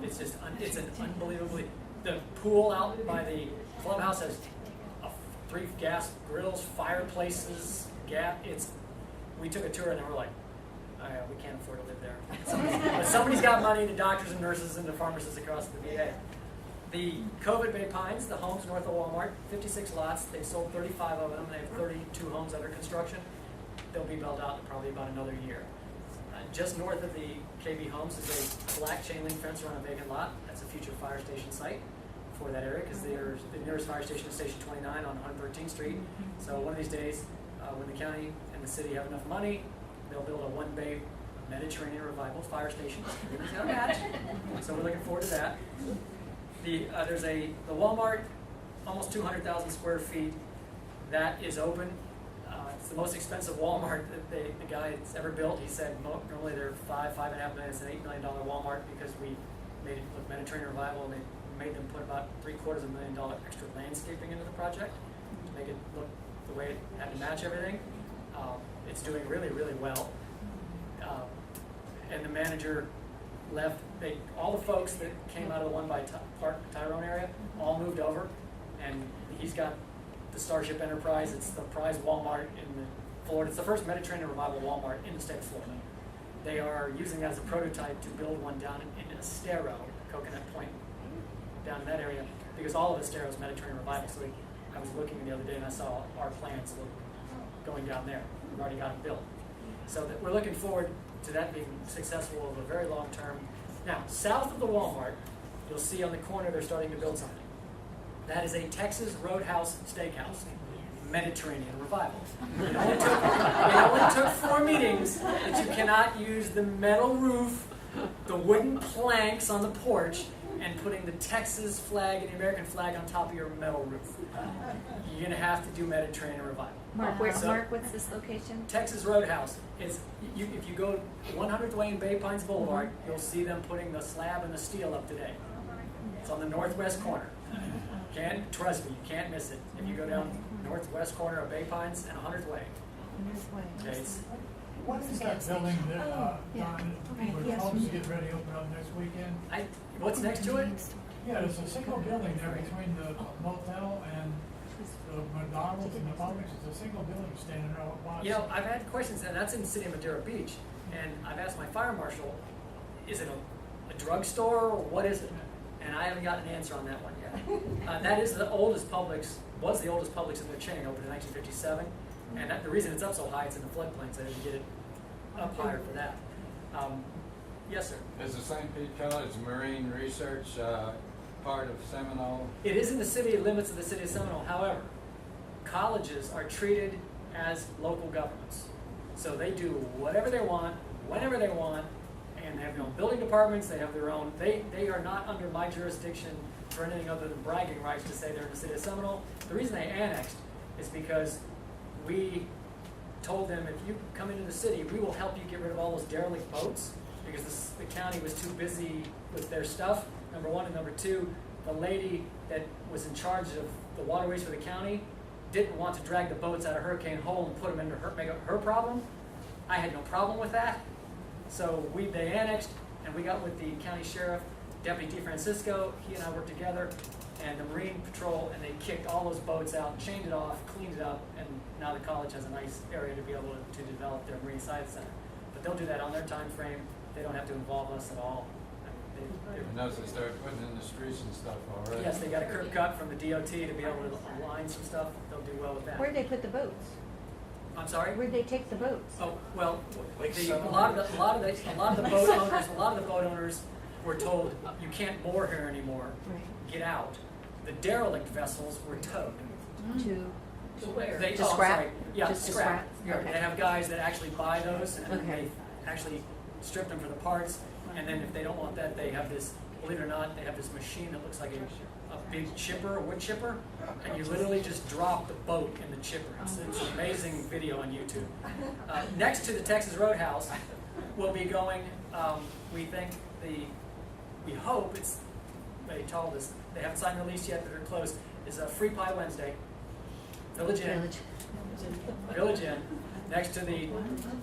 It's just it's an unbelievably, the pool out by the clubhouse has 3 gas grills, fireplaces, we took a tour and they were like, oh yeah, we can't afford to live there. But somebody's got money, the doctors and nurses and the pharmacists across the VA. The COVID Bay Pines, the homes north of Walmart, 56 lots. They sold 35 of them. They have 32 homes under construction. They'll be built out in probably about another year. Just north of the KB Homes is a black chain link fence around a vacant lot. That's a future fire station site for that area, because the nearest fire station is Station 29 on 113th Street. So one of these days, when the county and the city have enough money, they'll build a 1-bay Mediterranean Revival fire station. So we're looking forward to that. There's the Walmart, almost 200,000 square feet. That is open. It's the most expensive Walmart that the guy that's ever built. He said normally they're $5.5 million. It's an $8 million Walmart because we made it look Mediterranean Revival, and they made them put about $750,000 extra landscaping into the project to make it look the way it had to match everything. It's doing really, really well. And the manager left. All the folks that came out of the one by Park Tyrone area all moved over, and he's got the Starship Enterprise. It's the prize Walmart in Florida. It's the first Mediterranean Revival Walmart in the state of Florida. They are using that as a prototype to build one down in Estero, Coconut Point, down in that area, because all of Estero is Mediterranean Revival. So I was looking the other day and I saw our plans going down there. We've already got them built. So we're looking forward to that being successful over a very long term. Now, south of the Walmart, you'll see on the corner they're starting to build something. That is a Texas Roadhouse Steakhouse, Mediterranean Revival. It only took 4 meetings that you cannot use the metal roof, the wooden planks on the porch, and putting the Texas flag and the American flag on top of your metal roof. You're going to have to do Mediterranean Revival. Mark, Mark, what's this location? Texas Roadhouse. If you go 100th Way in Bay Pines Boulevard, you'll see them putting the slab and the steel up today. It's on the northwest corner. Trust me, you can't miss it. If you go down northwest corner of Bay Pines and 100th Way. Okay, What is that building that, we're supposed to get ready to open up next weekend? what's next to it? Yeah, there's a single building there between the motel and the McDonald's and the Publix. It's a single building standing there all at once. You know, I've had questions, and that's in the city of Madeira Beach. And I've asked my fire marshal, is it a drugstore or what is it? And I haven't gotten an answer on that one yet. That is the oldest Publix, was the oldest Publix in their chain, opened in 1957. And the reason it's up so high, it's in the floodplain, so they had to get it up higher for that. Yes, sir. Is the St. Pete College Marine Research part of Seminole? It is in the city limits of the city of Seminole. However, colleges are treated as local governments. So they do whatever they want, whenever they want, and they have their own building departments, they have their own, they are not under my jurisdiction for anything other than bragging rights to say they're in the city of Seminole. The reason they annexed is because we told them, if you come into the city, we will help you get rid of all those derelict boats, because the county was too busy with their stuff, number one. And number two, the lady that was in charge of the waterways for the county didn't want to drag the boats out of Hurricane Hole and put them into make it her problem. I had no problem with that. So they annexed, and we got with the county sheriff, Deputy DeFrancisco. He and I worked together, and the Marine Patrol, and they kicked all those boats out, chained it off, cleaned it up, and now the college has a nice area to be able to develop their Marine Science Center. But they'll do that on their time frame. They don't have to involve us at all. I noticed they started putting in the streets and stuff already. Yes, they got a curb cut from the DOT to be able to align some stuff. They'll do well with that. Where'd they put the boats? I'm sorry? Where'd they take the boats? Oh, well, a lot of the boat owners were told, you can't moor here anymore. Right. Get out. The derelict vessels were towed. To where? To scrap? Sorry. Yeah, Just to scrap. scrap? Okay. They have guys that actually buy those, and Okay. they actually strip them for the parts. And then if they don't want that, they have this, believe it or not, they have this machine that looks like a big chipper, a wood chipper, and you literally just drop the boat in the chipper. It's an amazing video on YouTube. Next to the Texas Roadhouse, we'll be going, we hope, they told us, they haven't signed the lease yet, but they're close, is a Free Pie Wednesday. Village Inn. Village Inn, next to the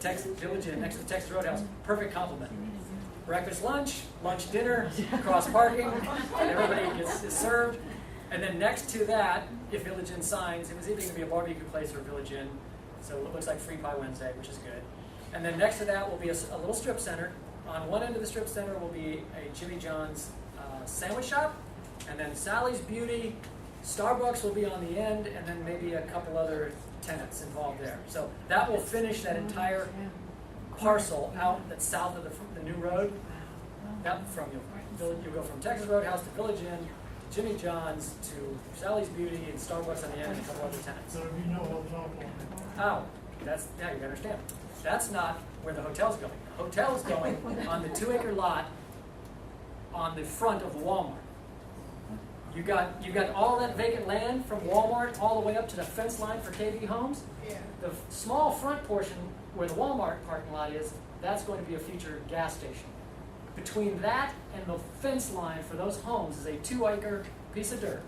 Texas Roadhouse. Perfect complement. Breakfast, lunch, dinner, cross parking, and everybody is served. And then next to that, if Village Inn signs, it was either going to be a barbecue place or a Village Inn. So it looks like Free Pie Wednesday, which is good. And then next to that will be a little strip center. On one end of the strip center will be a Jimmy John's sandwich shop, and then Sally's Beauty, Starbucks will be on the end, and then maybe a couple other tenants involved there. So that will finish that entire parcel out that's south of the new road. You'll go from Texas Roadhouse to Village Inn, to Jimmy John's, to Sally's Beauty, and Starbucks on the end, and a couple other tenants. So if you know what's all going Oh, you gotta understand. That's not where the hotel's going. The hotel's going on the 2-acre lot on the front of Walmart. You got all that vacant land from Walmart all the way up to the fence line for KB Homes. Yeah. The small front portion where the Walmart parking lot is, that's going to be a future gas station. Between that and the fence line for those homes is a 2-acre piece of dirt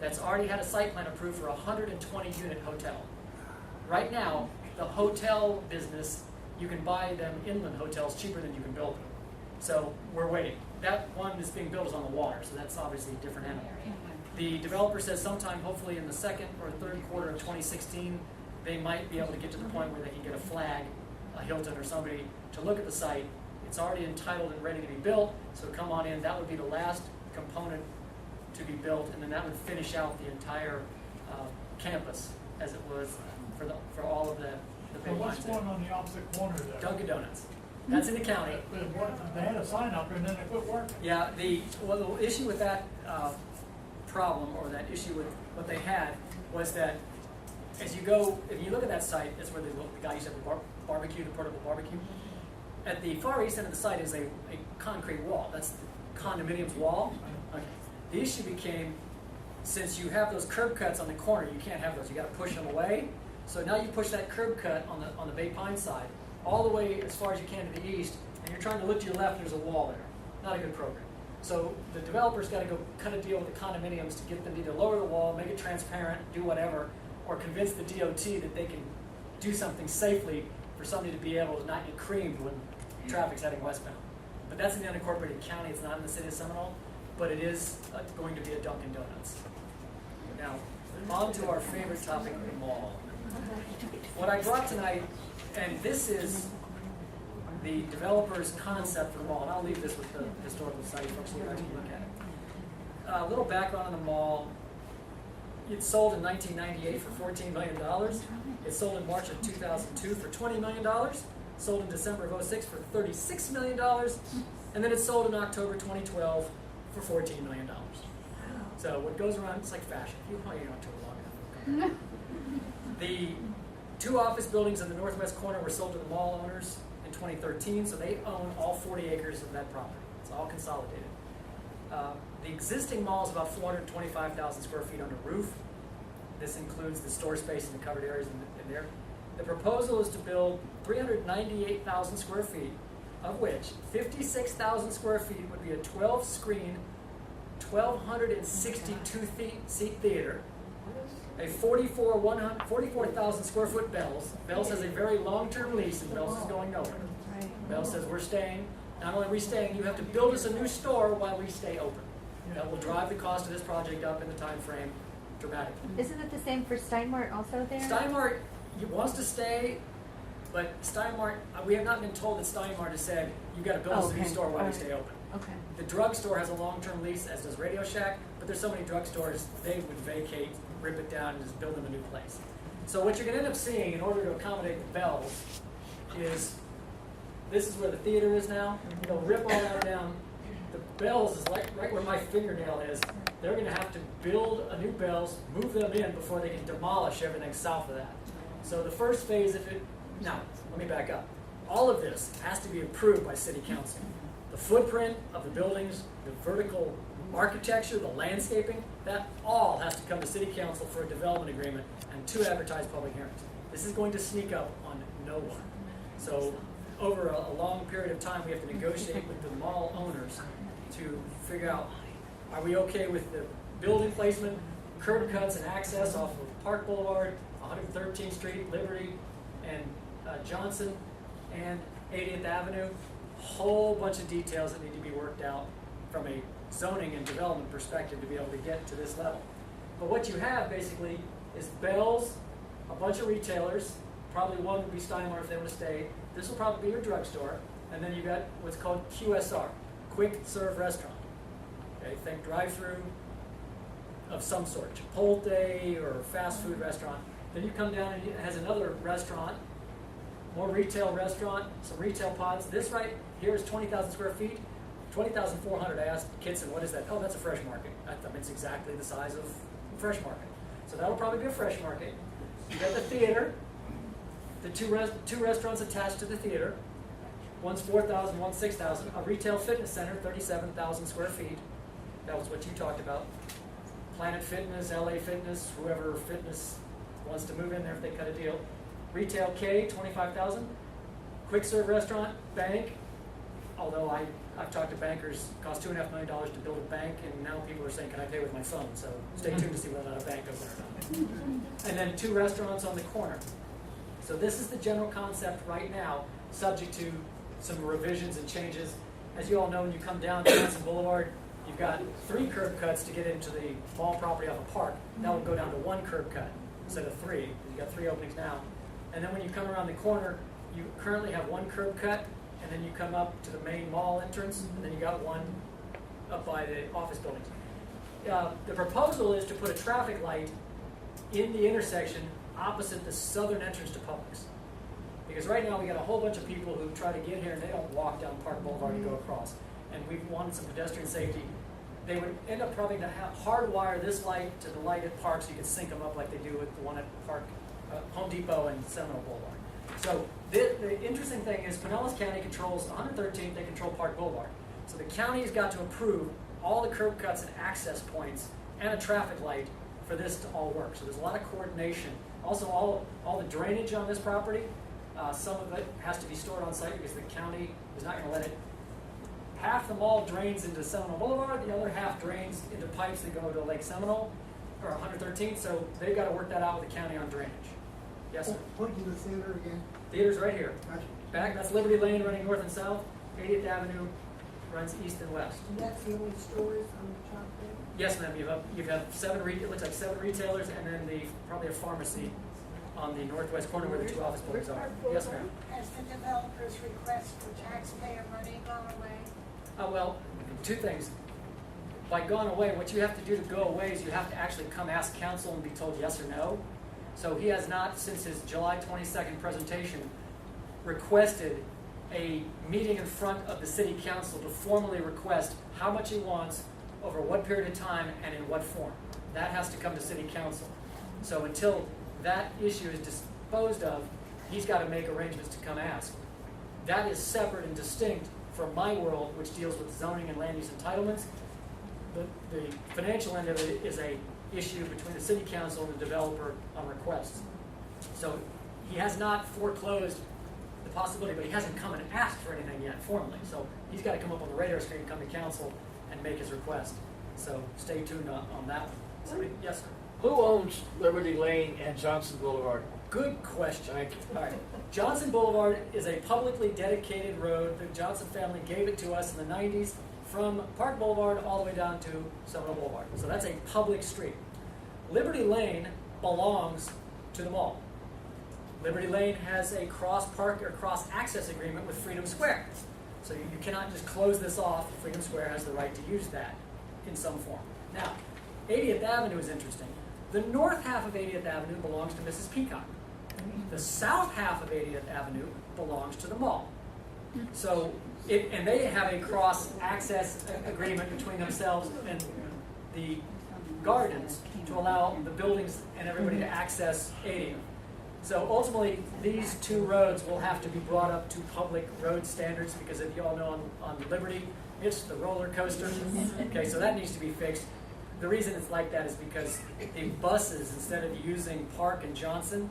that's already had a site plan approved for a 120-unit hotel. Right now, the hotel business, you can buy them inland hotels cheaper than you can build them. So we're waiting. That one that's being built is on the water, so that's obviously a different animal. The developer says sometime, hopefully in the second or third quarter of 2016, they might be able to get to the point where they can get a flag, a Hilton or somebody, to look at the site. It's already entitled and ready to be built, so come on in. That would be the last component to be built, and then that would finish out the entire campus as it was for all of the So big what's lines. going on the opposite corner there? Dunkin' Donuts. That's in the county. They had a sign up and then they quit working. Yeah, the issue with that problem, or that issue with what they had, was that as you go, if you look at that site, that's where the guy used to have the barbecue, the portable barbecue. At the far east end of the site is a concrete wall. That's the condominium's wall. Okay. The issue became, since you have those curb cuts on the corner, you can't have those. You got to push them away. So now you push that curb cut on the Bay Pine side all the way as far as you can to the east, and you're trying to look to your left, there's a wall there. Not a good program. So the developer's got to go cut a deal with the condominiums to get them to either lower the wall, make it transparent, do whatever, or convince the DOT that they can do something safely for somebody to be able to not get creamed when traffic's heading westbound. But that's in the unincorporated county. It's not in the city of Seminole, but it is going to be a Dunkin' Donuts. Now, on to our favorite topic, the mall. What I brought tonight, and this is the developer's concept for the mall, and I'll leave this with the historical society folks so you guys can look at it. A little background on the mall. It sold in 1998 for $14 million. It sold in March of 2002 for $20 million. Sold in December of 2006 for $36 million. And then it sold in October 2012 for $14 million. So what goes around, it's like fashion. You hang on to it long enough. The 2 office buildings in the northwest corner were sold to the mall owners in 2013, so they own all 40 acres of that property. It's all consolidated. The existing mall is about 425,000 square feet under roof. This includes the store space and the covered areas in there. The proposal is to build 398,000 square feet, of which 56,000 square feet would be a 12-screen, 1,262-seat theater, a 44,000 square foot Bells. Bells has a very long-term lease, and Bells is going nowhere. Bells says, we're staying. Not only are we staying, you have to build us a new store while we stay open. That will drive the cost of this project up in the time frame dramatically. Isn't it the same for Steinmart also there? Steinmart wants to stay, but Steinmart, we have not been told that Steinmart has said, you've got to build us a new store while we stay open. Okay. The drugstore has a long-term lease, as does Radio Shack, but there's so many drugstores, they would vacate, rip it down, and just build them a new place. So what you're going to end up seeing, in order to accommodate the Bells, is this is where the theater is now. They'll rip all that down. The Bells is like right where my fingernail is. They're going to have to build a new Bells, move them in before they can demolish everything south of that. So the first phase, now, let me back up. All of this has to be approved by City Council. The footprint of the buildings, the vertical architecture, the landscaping, that all has to come to City Council for a development agreement and 2 advertised public hearings. This is going to sneak up on no one. So over a long period of time, we have to negotiate with the mall owners to figure out, are we okay with the building placement, curb cuts and access off of Park Boulevard, 113th Street, Liberty, and Johnson, and 80th Avenue. Whole bunch of details that need to be worked out from a zoning and development perspective to be able to get to this level. But what you have basically is Bells, a bunch of retailers, probably one would be Steinmart if they want to stay. This will probably be your drugstore, and then you've got what's called QSR, quick serve restaurant. Okay, think drive-through of some sort, Chipotle or fast food restaurant. Then you come down and it has another restaurant, more retail restaurant, some retail pods. This right here is 20,000 square feet, 20,400. I asked Kitson, what is that? Oh, that's a fresh market. I mean, it's exactly the size of a fresh market. So that'll probably be a fresh market. You got the theater, the two restaurants attached to the theater. One's 4,000, one's 6,000. A retail fitness center, 37,000 square feet. That was what you talked about. Planet Fitness, LA Fitness, whoever fitness wants to move in there if they cut a deal. Retail K, 25,000. Quick serve restaurant, bank. Although I've talked to bankers, it costs $2.5 million to build a bank, and now people are saying, can I pay with my phone? So stay tuned to see whether or not a bank goes there or not. And then 2 restaurants on the corner. So this is the general concept right now, subject to some revisions and changes. as you all know, when you come down Johnson Boulevard, you've got 3 curb cuts to get into the mall property off a park. That will go down to 1 curb cut instead of 3. You've got 3 openings now. And then when you come around the corner, you currently have 1 curb cut, and then you come up to the main mall entrance, and then you got 1 up by the office buildings. The proposal is to put a traffic light in the intersection opposite the southern entrance to Publix. Because right now we got a whole bunch of people who try to get here and they don't walk down Park Boulevard to go across. And we wanted some pedestrian safety. They would end up probably to hardwire this light to the light at Park so you could sync them up like they do with the one at Park, Home Depot and Seminole Boulevard. So the interesting thing is Pinellas County controls 113th, they control Park Boulevard. So the county's got to approve all the curb cuts and access points and a traffic light for this to all work. So there's a lot of coordination. Also, all the drainage on this property, some of it has to be stored on site because the county is not going to let it. Half the mall drains into Seminole Boulevard, the other half drains into pipes that go to Lake Seminole, or 113th, so they've got to work that out with the county on drainage. Yes, sir? Point to the theater again. Theater's right here. Gotcha. Back, that's Liberty Lane running north and south. 80th Avenue runs east and west. And that's the only stores on the top there? Yes, ma'am. You have 7 it looks like 7 retailers, and then probably a pharmacy on the northwest corner where the 2 office buildings are. Yes, ma'am. Has the developer's request for taxpayer money gone away? Well, 2 things. By gone away, what you have to do to go away is you have to actually come ask council and be told yes or no. So he has not, since his July 22nd presentation, requested a meeting in front of the city council to formally request how much he wants, over what period of time, and in what form. That has to come to city council. So until that issue is disposed of, he's got to make arrangements to come ask. That is separate and distinct from my world, which deals with zoning and land use entitlements. The financial end of it is a issue between the city council and the developer on requests. So he has not foreclosed the possibility, but he hasn't come and asked for anything yet formally. So he's got to come up on the radar screen, come to council, and make his request. So stay tuned on that one. Somebody, yes, sir. Who owns Liberty Lane and Johnson Boulevard? Good question. Thank you. All right. Johnson Boulevard is a publicly dedicated road. The Johnson family gave it to us in the 90s from Park Boulevard all the way down to Seminole Boulevard. So that's a public street. Liberty Lane belongs to the mall. Liberty Lane has a cross-park or cross-access agreement with Freedom Square. So you cannot just close this off. Freedom Square has the right to use that in some form. Now, 80th Avenue is interesting. The north half of 80th Avenue belongs to Mrs. Peacock. The south half of 80th Avenue belongs to the mall. So, and they have a cross-access agreement between themselves and the gardens to allow the buildings and everybody to access 80th. So ultimately, these 2 roads will have to be brought up to public road standards because if you all know on Liberty, it's the roller coaster. Okay, so that needs to be fixed. The reason it's like that is because the buses, instead of using Park and Johnson,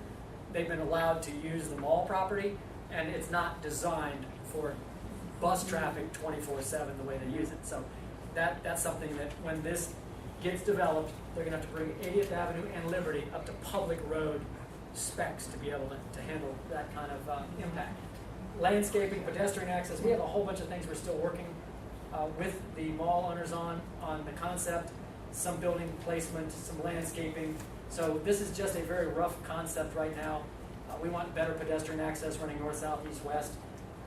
they've been allowed to use the mall property, and it's not designed for bus traffic 24/7 the way they use it. So that's something that when this gets developed, they're going to have to bring 80th Avenue and Liberty up to public road specs to be able to handle that kind of impact. Landscaping, pedestrian access, we have a whole bunch of things we're still working with the mall owners on the concept, some building placement, some landscaping. So this is just a very rough concept right now. We want better pedestrian access running north, south, east, west.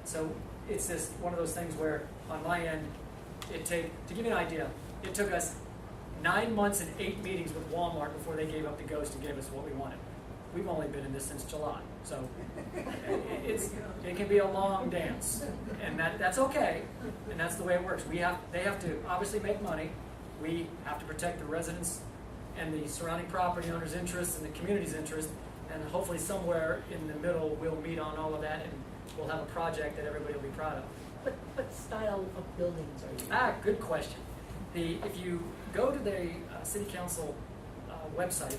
So it's just one of those things where on my end, to give you an idea, it took us 9 months and 8 meetings with Walmart before they gave up the ghost and gave us what we wanted. We've only been in this since July, so it can be a long dance, and that's okay, and that's the way it works. They have to obviously make money. We have to protect the residents and the surrounding property owners' interests and the community's interest, and hopefully somewhere in the middle we'll meet on all of that, and we'll have a project that everybody will be proud of. What style of buildings are you? Good question. If you go to the City Council website,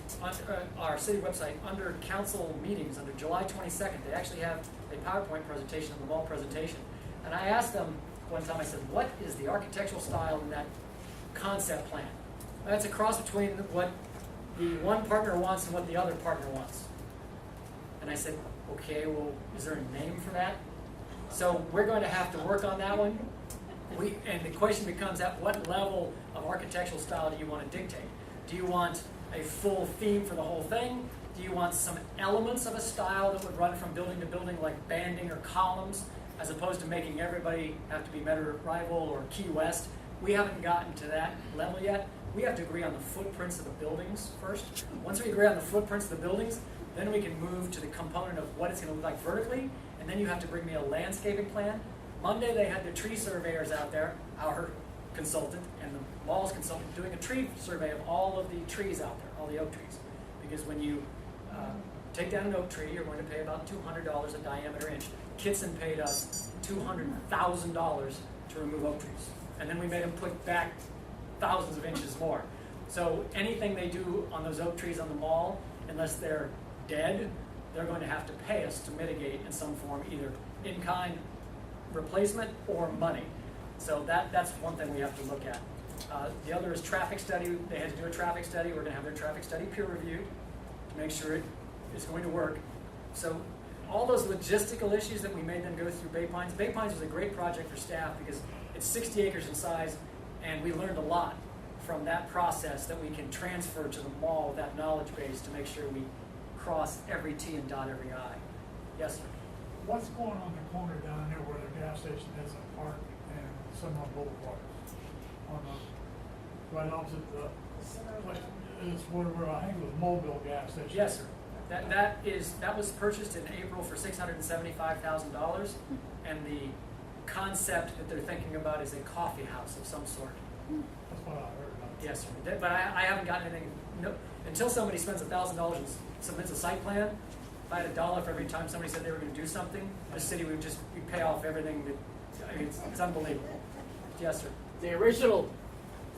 our city website, under council meetings, under July 22nd, they actually have a PowerPoint presentation of the mall presentation. And I asked them one time, I said, what is the architectural style in that concept plan? That's a cross between what the one partner wants and what the other partner wants. And I said, okay, well, is there a name for that? So we're going to have to work on that one. And the question becomes, at what level of architectural style do you want to dictate? Do you want a full theme for the whole thing? Do you want some elements of a style that would run from building to building, like banding or columns, as opposed to making everybody have to be Rival or Key West? We haven't gotten to that level yet. We have to agree on the footprints of the buildings first. Once we agree on the footprints of the buildings, then we can move to the component of what it's going to look like vertically, and then you have to bring me a landscaping plan. Monday they had the tree surveyors out there, our consultant and the mall's consultant, doing a tree survey of all of the trees out there, all the oak trees. Because when you take down an oak tree, you're going to pay about $200 a diameter inch. Kitson paid us $200,000 to remove oak trees. And then we made them put back thousands of inches more. So anything they do on those oak trees on the mall, unless they're dead, they're going to have to pay us to mitigate in some form, either in-kind replacement or money. So that's one thing we have to look at. The other is traffic study. They had to do a traffic study. We're going to have their traffic study peer reviewed to make sure it is going to work. So all those logistical issues that we made them go through Bay Pines. Bay Pines was a great project for staff because it's 60 acres in size, and we learned a lot from that process that we can transfer to the mall, that knowledge base, to make sure we cross every T and dot every I. Yes, sir. What's going on the corner down there where the gas station is in Park and Summer Boulevard? On the, right opposite the, it's where I think it was Mobile gas station. Yes, sir. That was purchased in April for $675,000, and the concept that they're thinking about is a coffee house of some sort. That's what I heard about. Yes, sir. But I haven't gotten anything. No, until somebody spends $1,000 and submits a site plan. If I had $1 for every time somebody said they were going to do something, the city would pay off everything. I mean, it's unbelievable. Yes, sir. The original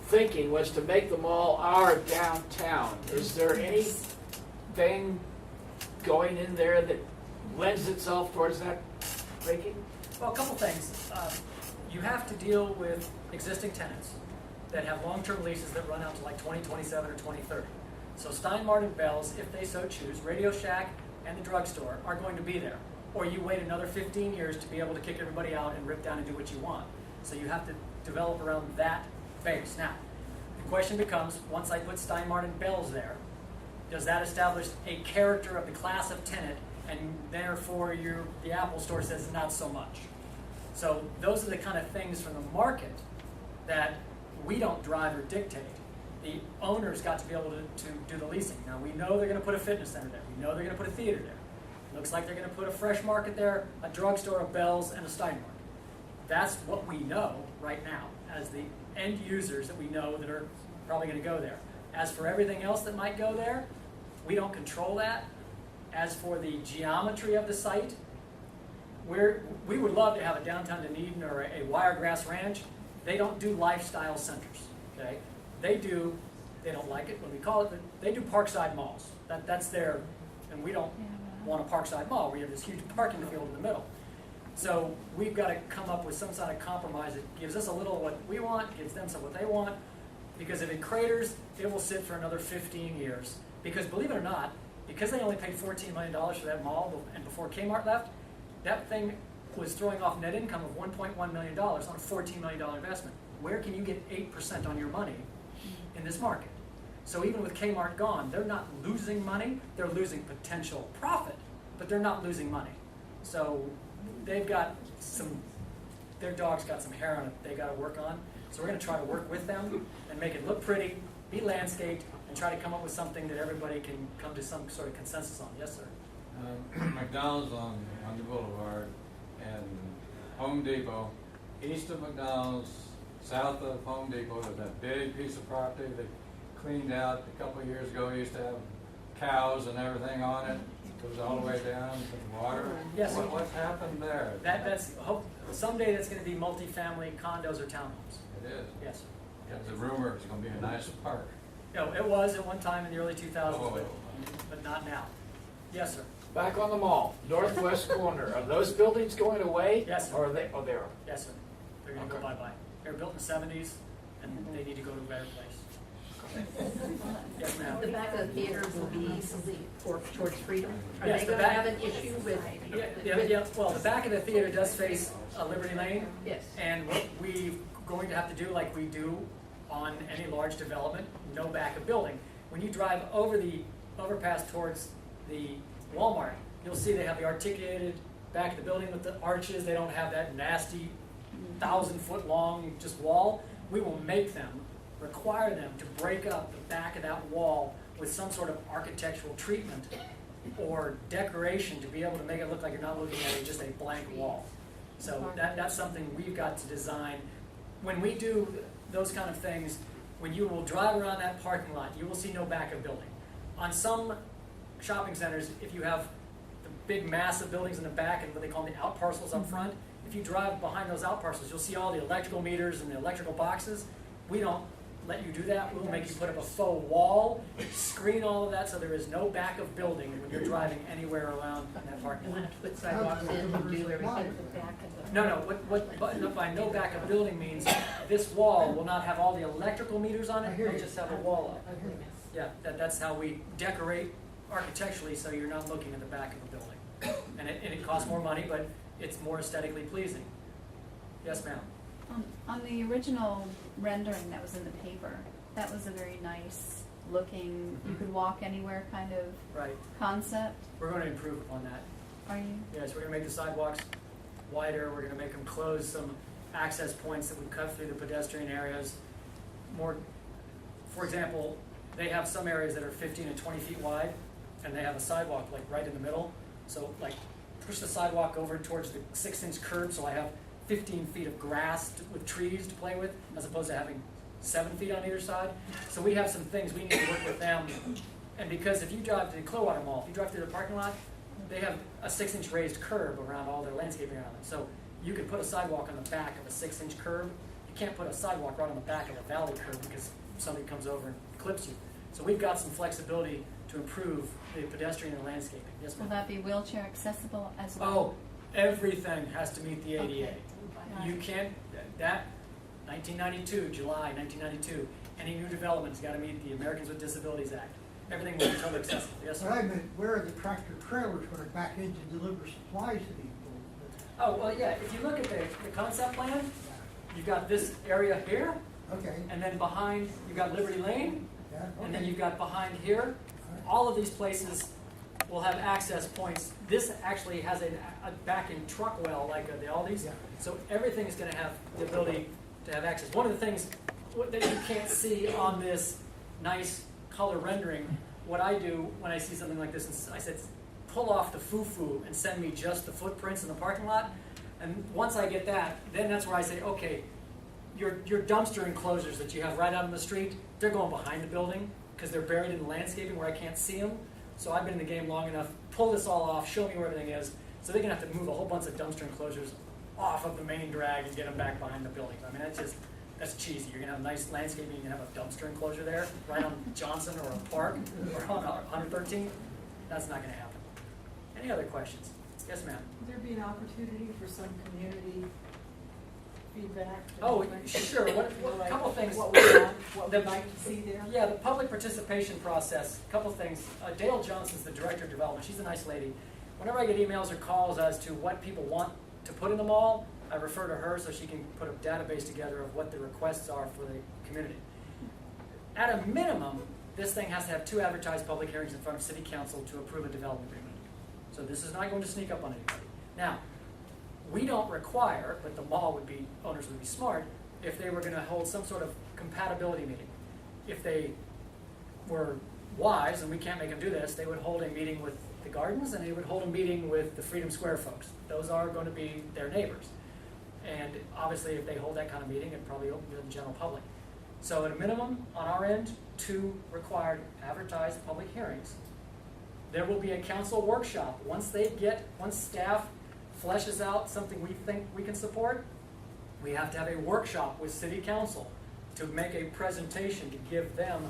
thinking was to make the mall our downtown. Is there anything going in there that lends itself towards that thinking? Well, a couple things. You have to deal with existing tenants that have long-term leases that run out to like 2027 or 2030. So Stein Mart, Bells, if they so choose, Radio Shack and the drugstore are going to be there. Or you wait another 15 years to be able to kick everybody out and rip down and do what you want. So you have to develop around that base. Now, the question becomes, once I put Stein Mart and Bells there, does that establish a character of the class of tenant, and therefore the Apple store says not so much? So those are the kind of things from the market that we don't drive or dictate. The owners got to be able to do the leasing. Now we know they're going to put a fitness center there. We know they're going to put a theater there. Looks like they're going to put a Fresh Market there, a drugstore, a Bells, and a Stein Mart. That's what we know right now as the end users that we know that are probably going to go there. As for everything else that might go there, we don't control that. As for the geometry of the site, we would love to have a downtown Dunedin or a Wiregrass Ranch. They don't do lifestyle centers, okay? They don't like it when we call it, but they do parkside malls. That's their, and we don't want a parkside mall. We have this huge parking field in the middle. So we've got to come up with some sort of compromise that gives us a little what we want, gives them some what they want, because if it craters, it will sit for another 15 years. Because believe it or not, because they only paid $14 million for that mall, and before Kmart left, that thing was throwing off net income of $1.1 million on a $14 million investment. Where can you get 8% on your money in this market? So even with Kmart gone, they're not losing money, they're losing potential profit, but they're not losing money. So they've got their dog's got some hair on it they got to work on. So we're going to try to work with them and make it look pretty, be landscaped, and try to come up with something that everybody can come to some sort of consensus on. Yes, sir. McDonald's on the boulevard and Home Depot, east of McDonald's, south of Home Depot, there's that big piece of property they cleaned out a couple of years ago. It used to have cows and everything on it. It goes all the way down to the water. Yes. What's happened there? Someday that's going to be multifamily condos or townhomes. It is. Yes. There's a rumor it's going to be a nice park. No, it was at one time in the early 2000s, Oh. but not now. Yes, sir. Back on the mall, northwest corner. Are those buildings going away? Yes, sir. Or are they? Oh, they are. Yes, sir. They're going to go bye-bye. They were built in the 70s, and they need to go to a better place. Yes, ma'am. the back of the theater will be towards Freedom? Are Yes, they the gonna back- have an issue with? Yeah, well, the back of the theater does face Liberty Lane. Yes. And what we're going to have to do, like we do on any large development, no back of building. When you drive over the overpass towards the Walmart, you'll see they have the articulated back of the building with the arches. They don't have that nasty 1,000-foot long just wall. We will make them, require them to break up the back of that wall with some sort of architectural treatment or decoration to be able to make it look like you're not looking at just a blank wall. So that's something we've got to design. When we do those kind of things, when you will drive around that parking lot, you will see no back of building. On some shopping centers, if you have the big massive buildings in the back and what they call the out parcels up front, if you drive behind those out parcels, you'll see all the electrical meters and the electrical boxes. We don't let you do that. We'll make you put up a faux wall, screen all of that so there is no back of building when you're driving anywhere around that parking lot. Put sidewalks in and do everything. No, what by no back of building means this wall will not have all the electrical meters on it, it'll just have a wall up. Yeah, that's how we decorate architecturally so you're not looking at the back of the building. And it costs more money, but it's more aesthetically pleasing. Yes, ma'am? On the original rendering that was in the paper, that was a very nice looking, you could walk anywhere kind of Right. concept. We're going to improve upon that. Are you? Yes, we're going to make the sidewalks wider. We're going to make them close some access points that would cut through the pedestrian areas. More, for example, they have some areas that are 15 and 20 feet wide, and they have a sidewalk like right in the middle. So like push the sidewalk over towards the 6-inch curb, so I have 15 feet of grass with trees to play with, as opposed to having 7 feet on either side. So we have some things we need to work with them. And because if you drive to the Clearwater Mall, if you drive through the parking lot, they have a 6-inch raised curb around all their landscaping around it. So you can put a sidewalk on the back of a 6-inch curb. You can't put a sidewalk right on the back of a valley curb because somebody comes over and clips you. So we've got some flexibility to improve the pedestrian and landscaping. Yes, Will ma'am? that be wheelchair accessible as well? Oh, everything has to meet the ADA. Okay. You can't, that, 1992, July 1992, any new development's got to meet the Americans with Disabilities Act. Everything will be totally accessible. Yes, But I sir? meant, where are the tractor trailers going to back in to deliver supplies to people? Oh, well, yeah, if you look at the concept plan, you've got this area here, Okay, and then behind, you've got Liberty Lane, yeah, and then okay. you've got behind here. All of these places will have access points. This actually has a back-in truck well like the Aldi's. Yeah. So everything is going to have the ability to have access. One of the things that you can't see on this nice color rendering, what I do when I see something like this, is I said, pull off the foo-foo and send me just the footprints in the parking lot. And once I get that, then that's where I say, okay, your dumpster enclosures that you have right out on the street, they're going behind the building because they're buried in the landscaping where I can't see them. So I've been in the game long enough, pull this all off, show me where everything is. So they're going to have to move a whole bunch of dumpster enclosures off of the main drag and get them back behind the buildings. I mean, that's cheesy. You're going to have nice landscaping, you're going to have a dumpster enclosure there, right on Johnson or a park or on 113. That's not going to happen. Any other questions? Yes, ma'am. Would there be an opportunity for some community feedback? Oh, sure. A couple things. What we'd like to see there? Yeah, the public participation process, a couple things. Dale Johnson's the director of development. She's a nice lady. Whenever I get emails or calls as to what people want to put in the mall, I refer to her so she can put a database together of what the requests are for the community. At a minimum, this thing has to have 2 advertised public hearings in front of City Council to approve a development agreement. So this is not going to sneak up on anybody. Now, we don't require, but the mall owners would be smart, if they were going to hold some sort of compatibility meeting. If they were wise, and we can't make them do this, they would hold a meeting with the Gardens and they would hold a meeting with the Freedom Square folks. Those are going to be their neighbors. And obviously, if they hold that kind of meeting, it'd probably open to the general public. So at a minimum, on our end, 2 required advertised public hearings. There will be a council workshop. Once staff fleshes out something we think we can support, we have to have a workshop with City Council to make a presentation to give them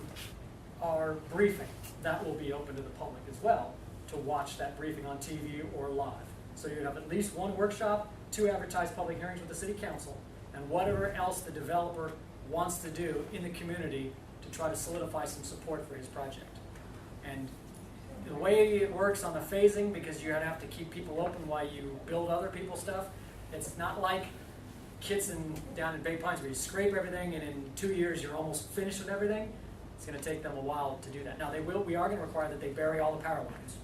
our briefing. That will be open to the public as well to watch that briefing on TV or live. So you have at least 1 workshop, 2 advertised public hearings with the City Council, and whatever else the developer wants to do in the community to try to solidify some support for his project. And the way it works on the phasing, because you have to keep people open while you build other people's stuff, it's not like down in Bay Pines where you scrape everything and in 2 years you're almost finished with everything. It's going to take them a while to do that. Now we are going to require that they bury all the power lines,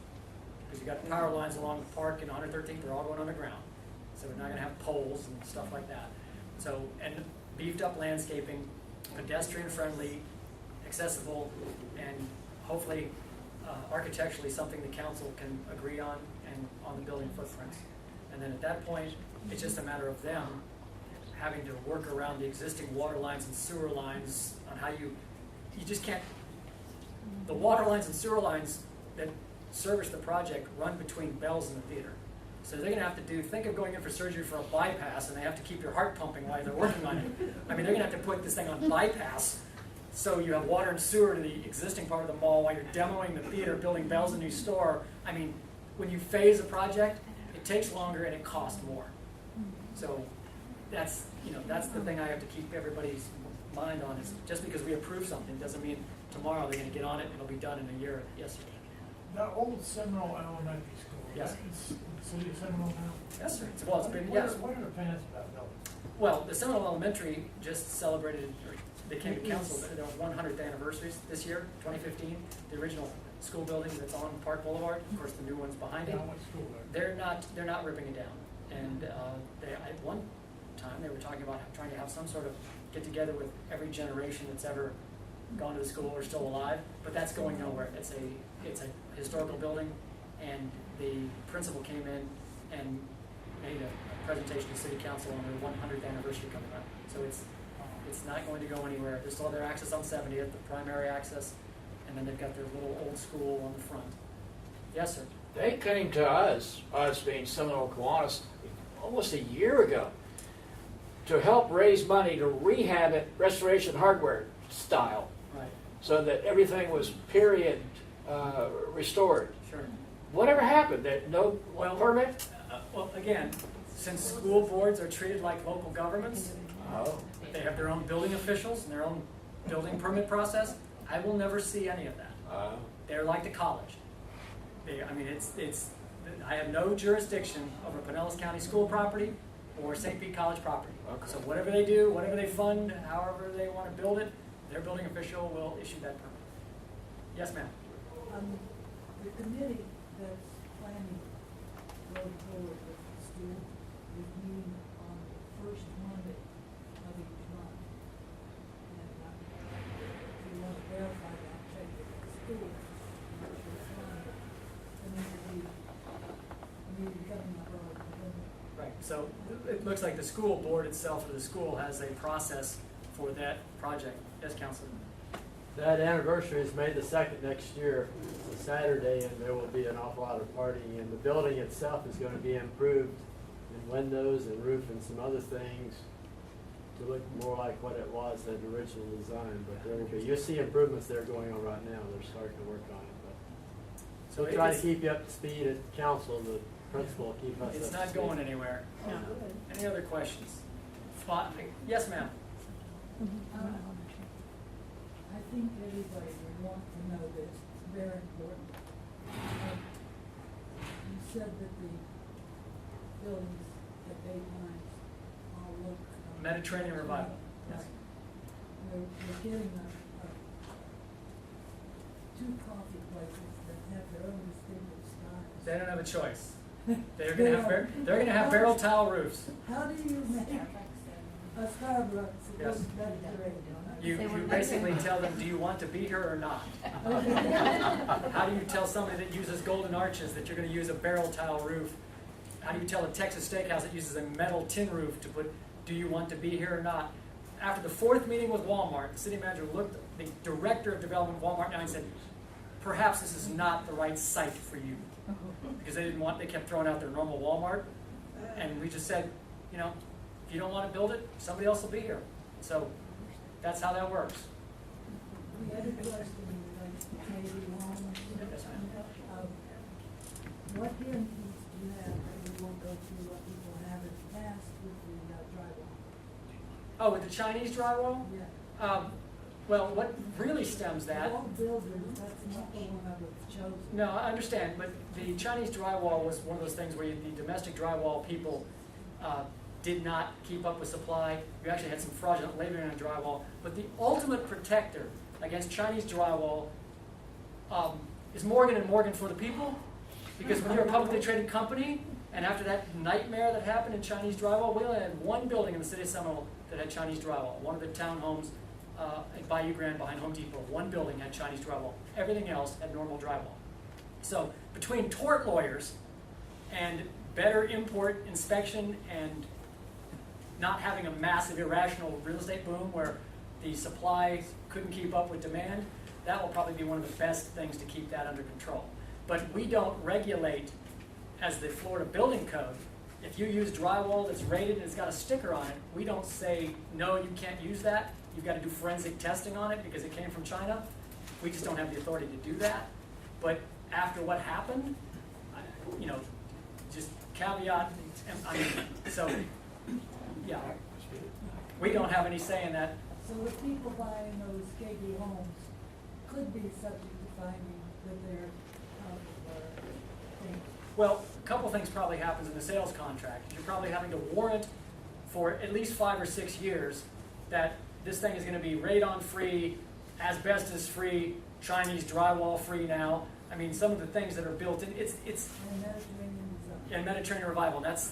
because you got power lines along the park and 113th, they're all going underground. So we're not going to have poles and stuff like that. So, and beefed up landscaping, pedestrian friendly, accessible, and hopefully architecturally something the council can agree on and on the building footprints. And then at that point, it's just a matter of them having to work around the existing water lines and sewer lines on how you just can't, the water lines and sewer lines that service the project run between Bells and the theater. So they're going to have to think of going in for surgery for a bypass, and they have to keep your heart pumping while they're working on it. I mean, they're going to have to put this thing on bypass, so you have water and sewer to the existing part of the mall while you're demoing the theater, building Bells a new store. I mean, when you phase a project, it takes longer and it costs more. So that's the thing I have to keep everybody's mind on, is just because we approve something doesn't mean tomorrow they're going to get on it and it'll be done in a year. Yes, sir. That old Seminole Elementary School. Yes. It's the city of Seminole now? Yes, sir. It's been, What yes. are the plans for that building? Well, the Seminole Elementary just celebrated, or they came to council, their 100th anniversaries this year, 2015. The original school building that's on Park Boulevard, of course, the new one's behind it. Down what school there? They're not ripping it down. And at one time, they were talking about trying to have some sort of get together with every generation that's ever gone to the school or still alive, but that's going nowhere. It's a historical building, and the principal came in and made a presentation to city council on their 100th anniversary coming up. So it's not going to go anywhere. They still have their access on 70th, the primary access, and then they've got their little old school on the front. Yes, sir. They came to us being Seminole Kiwanis, almost a year ago, to help raise money to rehab it Restoration Hardware style, Right. so that everything was period restored. Sure. Whatever happened? No permit? Well, again, since school boards are treated like local governments, Oh. they have their own building officials and their own building permit process, I will never see any of that. They're like the college. I have no jurisdiction over Pinellas County school property or St. Pete College property. Okay. So whatever they do, whatever they fund, however they want to build it, their building official will issue that permit. Yes, ma'am. The committee that's planning going forward with the school is meeting on the first Monday of each month. And if you want to verify that, check with the school, which is fine. And then the meeting coming up on November. Right. So it looks like the school board itself, or the school, has a process for that project. Yes, Councilor. That anniversary is May the 2nd next year. It's a Saturday, and there will be an awful lot of partying. And the building itself is going to be improved in windows and roof and some other things to look more like what it was at the original design. But there will be, you'll see improvements there going on right now. They're starting to work on it. But So we'll try to keep you up to speed at council. The principal will keep us up to It's speed. not going anywhere. No. Any other questions? Yes, ma'am. I think everybody would want to know this, it's very important. You said that the buildings at Bay Pines all look. Mediterranean Revival. Yes. We're getting two coffee places that have their own distinctive styles. They don't have a choice. They're gonna have barrel tile roofs. How do you make a Starbucks that Yes. looks Mediterranean? You basically tell them, do you want to beat her or not? How do you tell somebody that uses golden arches that you're going to use a barrel tile roof? How do you tell a Texas steakhouse that uses a metal tin roof to put, do you want to be here or not? After the fourth meeting with Walmart, the city manager looked at the director of development of Walmart and said, perhaps this is not the right site for you. Because they kept throwing out their normal Walmart. And we just said, if you don't want to build it, somebody else will be here. So that's how that works. The other question relates to Katie Long. Yes, ma'am. What guarantees do you have that we won't go through what people have in the past with the drywall? Oh, with the Chinese drywall? Yeah. Well, what really stems that, Wall builders, that's not the one I would have chosen. no, I understand, but the Chinese drywall was one of those things where the domestic drywall people did not keep up with supply. You actually had some fraudulent labeling on drywall. But the ultimate protector against Chinese drywall is Morgan & Morgan for the people. Because when you're a publicly traded company, and after that nightmare that happened in Chinese drywall, we only had one building in the city of Seminole that had Chinese drywall. One of the townhomes at Bayou Grand behind Home Depot. One building had Chinese drywall. Everything else had normal drywall. So between tort lawyers and better import inspection and not having a massive irrational real estate boom where the supply couldn't keep up with demand, that will probably be one of the best things to keep that under control. But we don't regulate, as the Florida Building Code, if you use drywall that's rated and it's got a sticker on it, we don't say, no, you can't use that. You've got to do forensic testing on it because it came from China. We just don't have the authority to do that. But after what happened, just caveat, so, yeah. We don't have any say in that. So the people buying those KD homes could be subject to finding that they're out of thing. Well, a couple things probably happens in the sales contract. You're probably having to warrant for at least 5 or 6 years that this thing is going to be radon-free, asbestos-free, Chinese drywall-free now. I mean, some of the things that are built in, it's and Mediterranean Revival, that's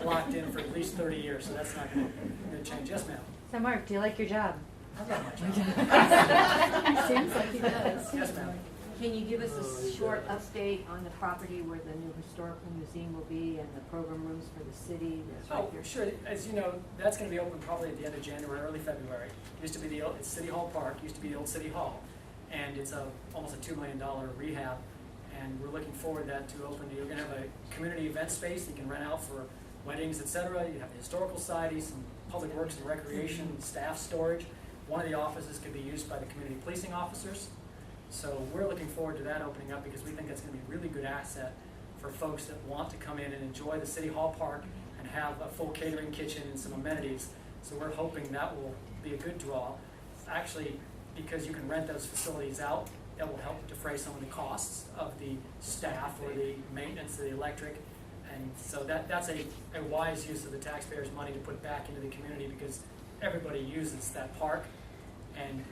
locked in for at least 30 years, so that's not going to change. Yes, ma'am. So Mark, do you like your job? I've got my job. Seems like he does. Yes, ma'am. Can you give us a short update on the property where the new historical museum will be and the program rooms for the city? Oh, sure. As you know, that's going to be open probably at the end of January, early February. It used to be it's City Hall Park, used to be the old City Hall. And it's almost a $2 million rehab. And we're looking forward to that to open. You're going to have a community event space you can rent out for weddings, etc. You have the Historical Society, some public works and recreation, staff storage. One of the offices could be used by the community policing officers. So we're looking forward to that opening up because we think that's going to be a really good asset for folks that want to come in and enjoy the City Hall Park and have a full catering kitchen and some amenities. So we're hoping that will be a good draw. Actually, because you can rent those facilities out, that will help defray some of the costs of the staff or the maintenance of the electric. And so that's a wise use of the taxpayers' money to put back into the community because everybody uses that park. And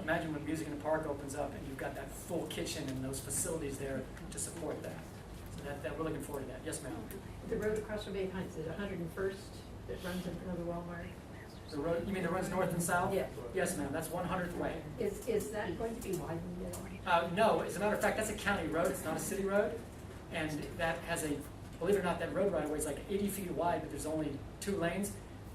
imagine when Music in the Park opens up and you've got that full kitchen and those facilities there to support that. So that we're looking forward to that. Yes, ma'am. The road across from Bay Heights, is it 101st that runs into another Walmart? The road, you mean the runs north and south? Yeah. Yes, ma'am. That's 100th Way. Is that going to be widened at all? No, as a matter of fact, that's a county road. It's not a city road. And that has believe it or not, that road right away is like 80 feet wide, but there's only 2 lanes.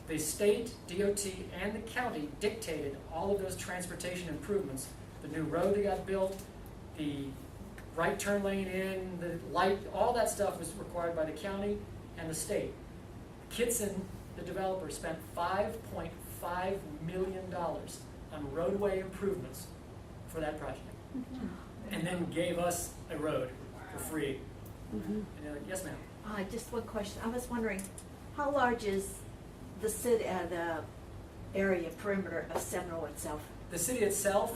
The state, DOT, and the county dictated all of those transportation improvements. The new road that got built, the right turn lane in, the light, all that stuff was required by the county and the state. Kitson, the developer, spent $5.5 million on roadway improvements for that project. And then gave us a road for free. And they're like, yes, ma'am. Just one question. I was wondering, how large is the city, the area perimeter of Seminole itself? The city itself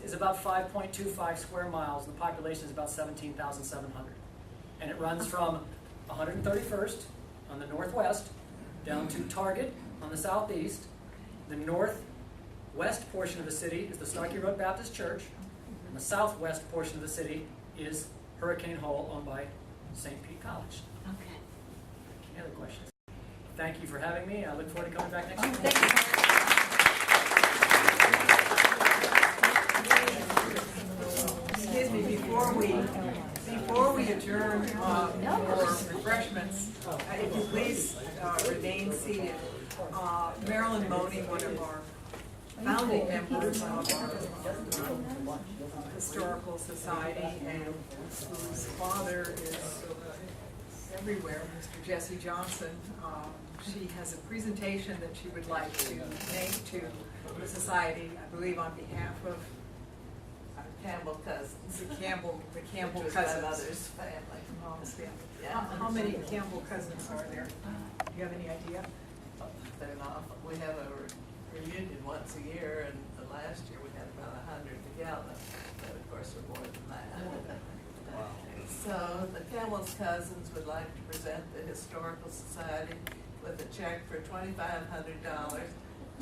is about 5.25 square miles. The population is about 17,700. And it runs from 131st on the northwest down to Target on the southeast. The northwest portion of the city is the Starkey Road Baptist Church. And the southwest portion of the city is Hurricane Hole, owned by St. Pete College. Okay. Any other questions? Thank you for having me. I look forward to coming back next week. Excuse me, before we adjourn for refreshments, if you please remain seated. Marilyn Money, one of our founding members of our Historical Society, and whose father is everywhere, Mr. Jesse Johnson. She has a presentation that she would like to make to the society, I believe on behalf of Campbell cousins. the Campbell Which was cousins. my mother's family. Mom's family. Yeah. How many Campbell cousins are there? Do you have any idea? They're not, we have over reunion once a year, and the last year we had about 100 together, but of course we're more than that. So the Campbell's Cousins would like to present the Historical Society with a check for $2,500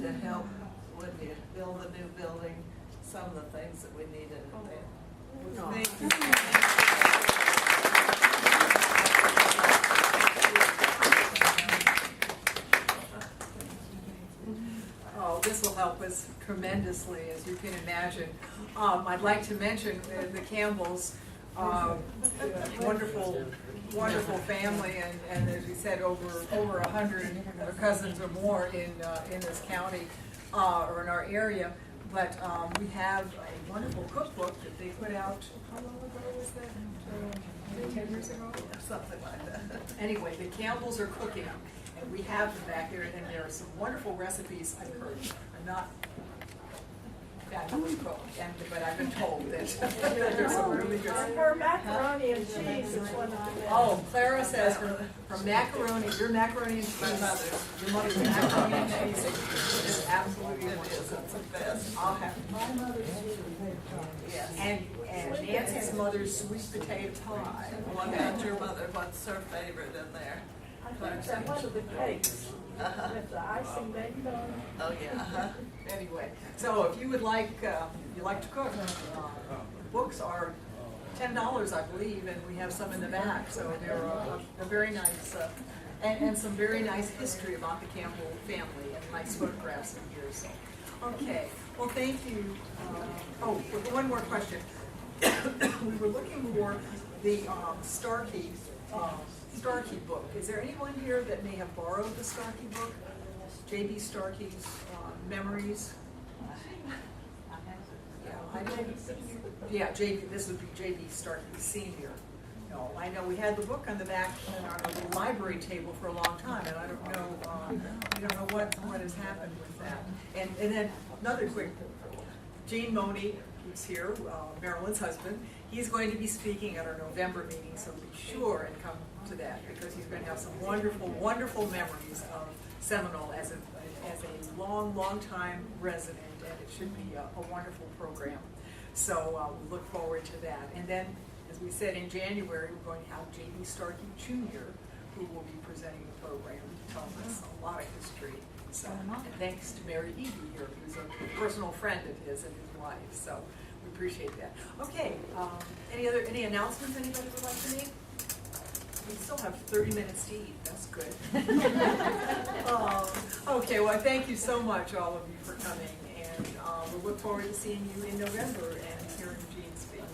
to help when you build a new building, some of the things that we need in it there. Thank you. Oh, this will help us tremendously, as you can imagine. I'd like to mention the Campbells, wonderful, wonderful family, and as we said, over 100 cousins or more in this county or in our area. But we have a wonderful cookbook that they put out. How long ago was that? 10 years ago, Something like that. Anyway, the Campbells are cooking, and we have them back there, and there are some wonderful recipes I've heard. I'm not fabulous cook, but I've been told that there's some really good. Her macaroni and cheese is one of the best. Oh, Clara says from macaroni, your macaroni and cheese. My mother's. Your mother's macaroni and cheese is absolutely It is, wonderful. it's the best. I'll have it. My mother's sweet potato pie. Yes. And Nancy's mother's sweet potato pie. What about your mother? What's her favorite in there? I think that one of the cakes with the icing baked on. Oh, yeah. Anyway, so if you would like, you like to cook, books are $10, I believe, and we have some in the back, so they're a very nice, and some very nice history about the Campbell family, and nice photographs in here, so. Okay, well, thank you. Oh, one more question. We were looking for the Starkey book. Is there anyone here that may have borrowed the Starkey book? J.B. Starkey's Memories? Yeah, this would be J.B. Starkey Sr. No, I know we had the book on the back on our library table for a long time, and I don't know, what has happened with that. And then another quick, Gene Money, who's here, Marilyn's husband, he's going to be speaking at our November meeting, so be sure and come to that, because he's going to have some wonderful, wonderful memories of Seminole as a long time resident, and it should be a wonderful program. So we look forward to that. And then, as we said, in January, we're going to have J.B. Starkey Jr., who will be presenting the program, telling us a lot of history. So, and thanks to Mary Eby here, who's a personal friend of his and his wife. So we appreciate that. Okay, any announcements anybody would like to make? We still have 30 minutes to eat. That's good. Okay, well, thank you so much, all of you, for coming, and we'll look forward to seeing you in November and hearing Gene speak.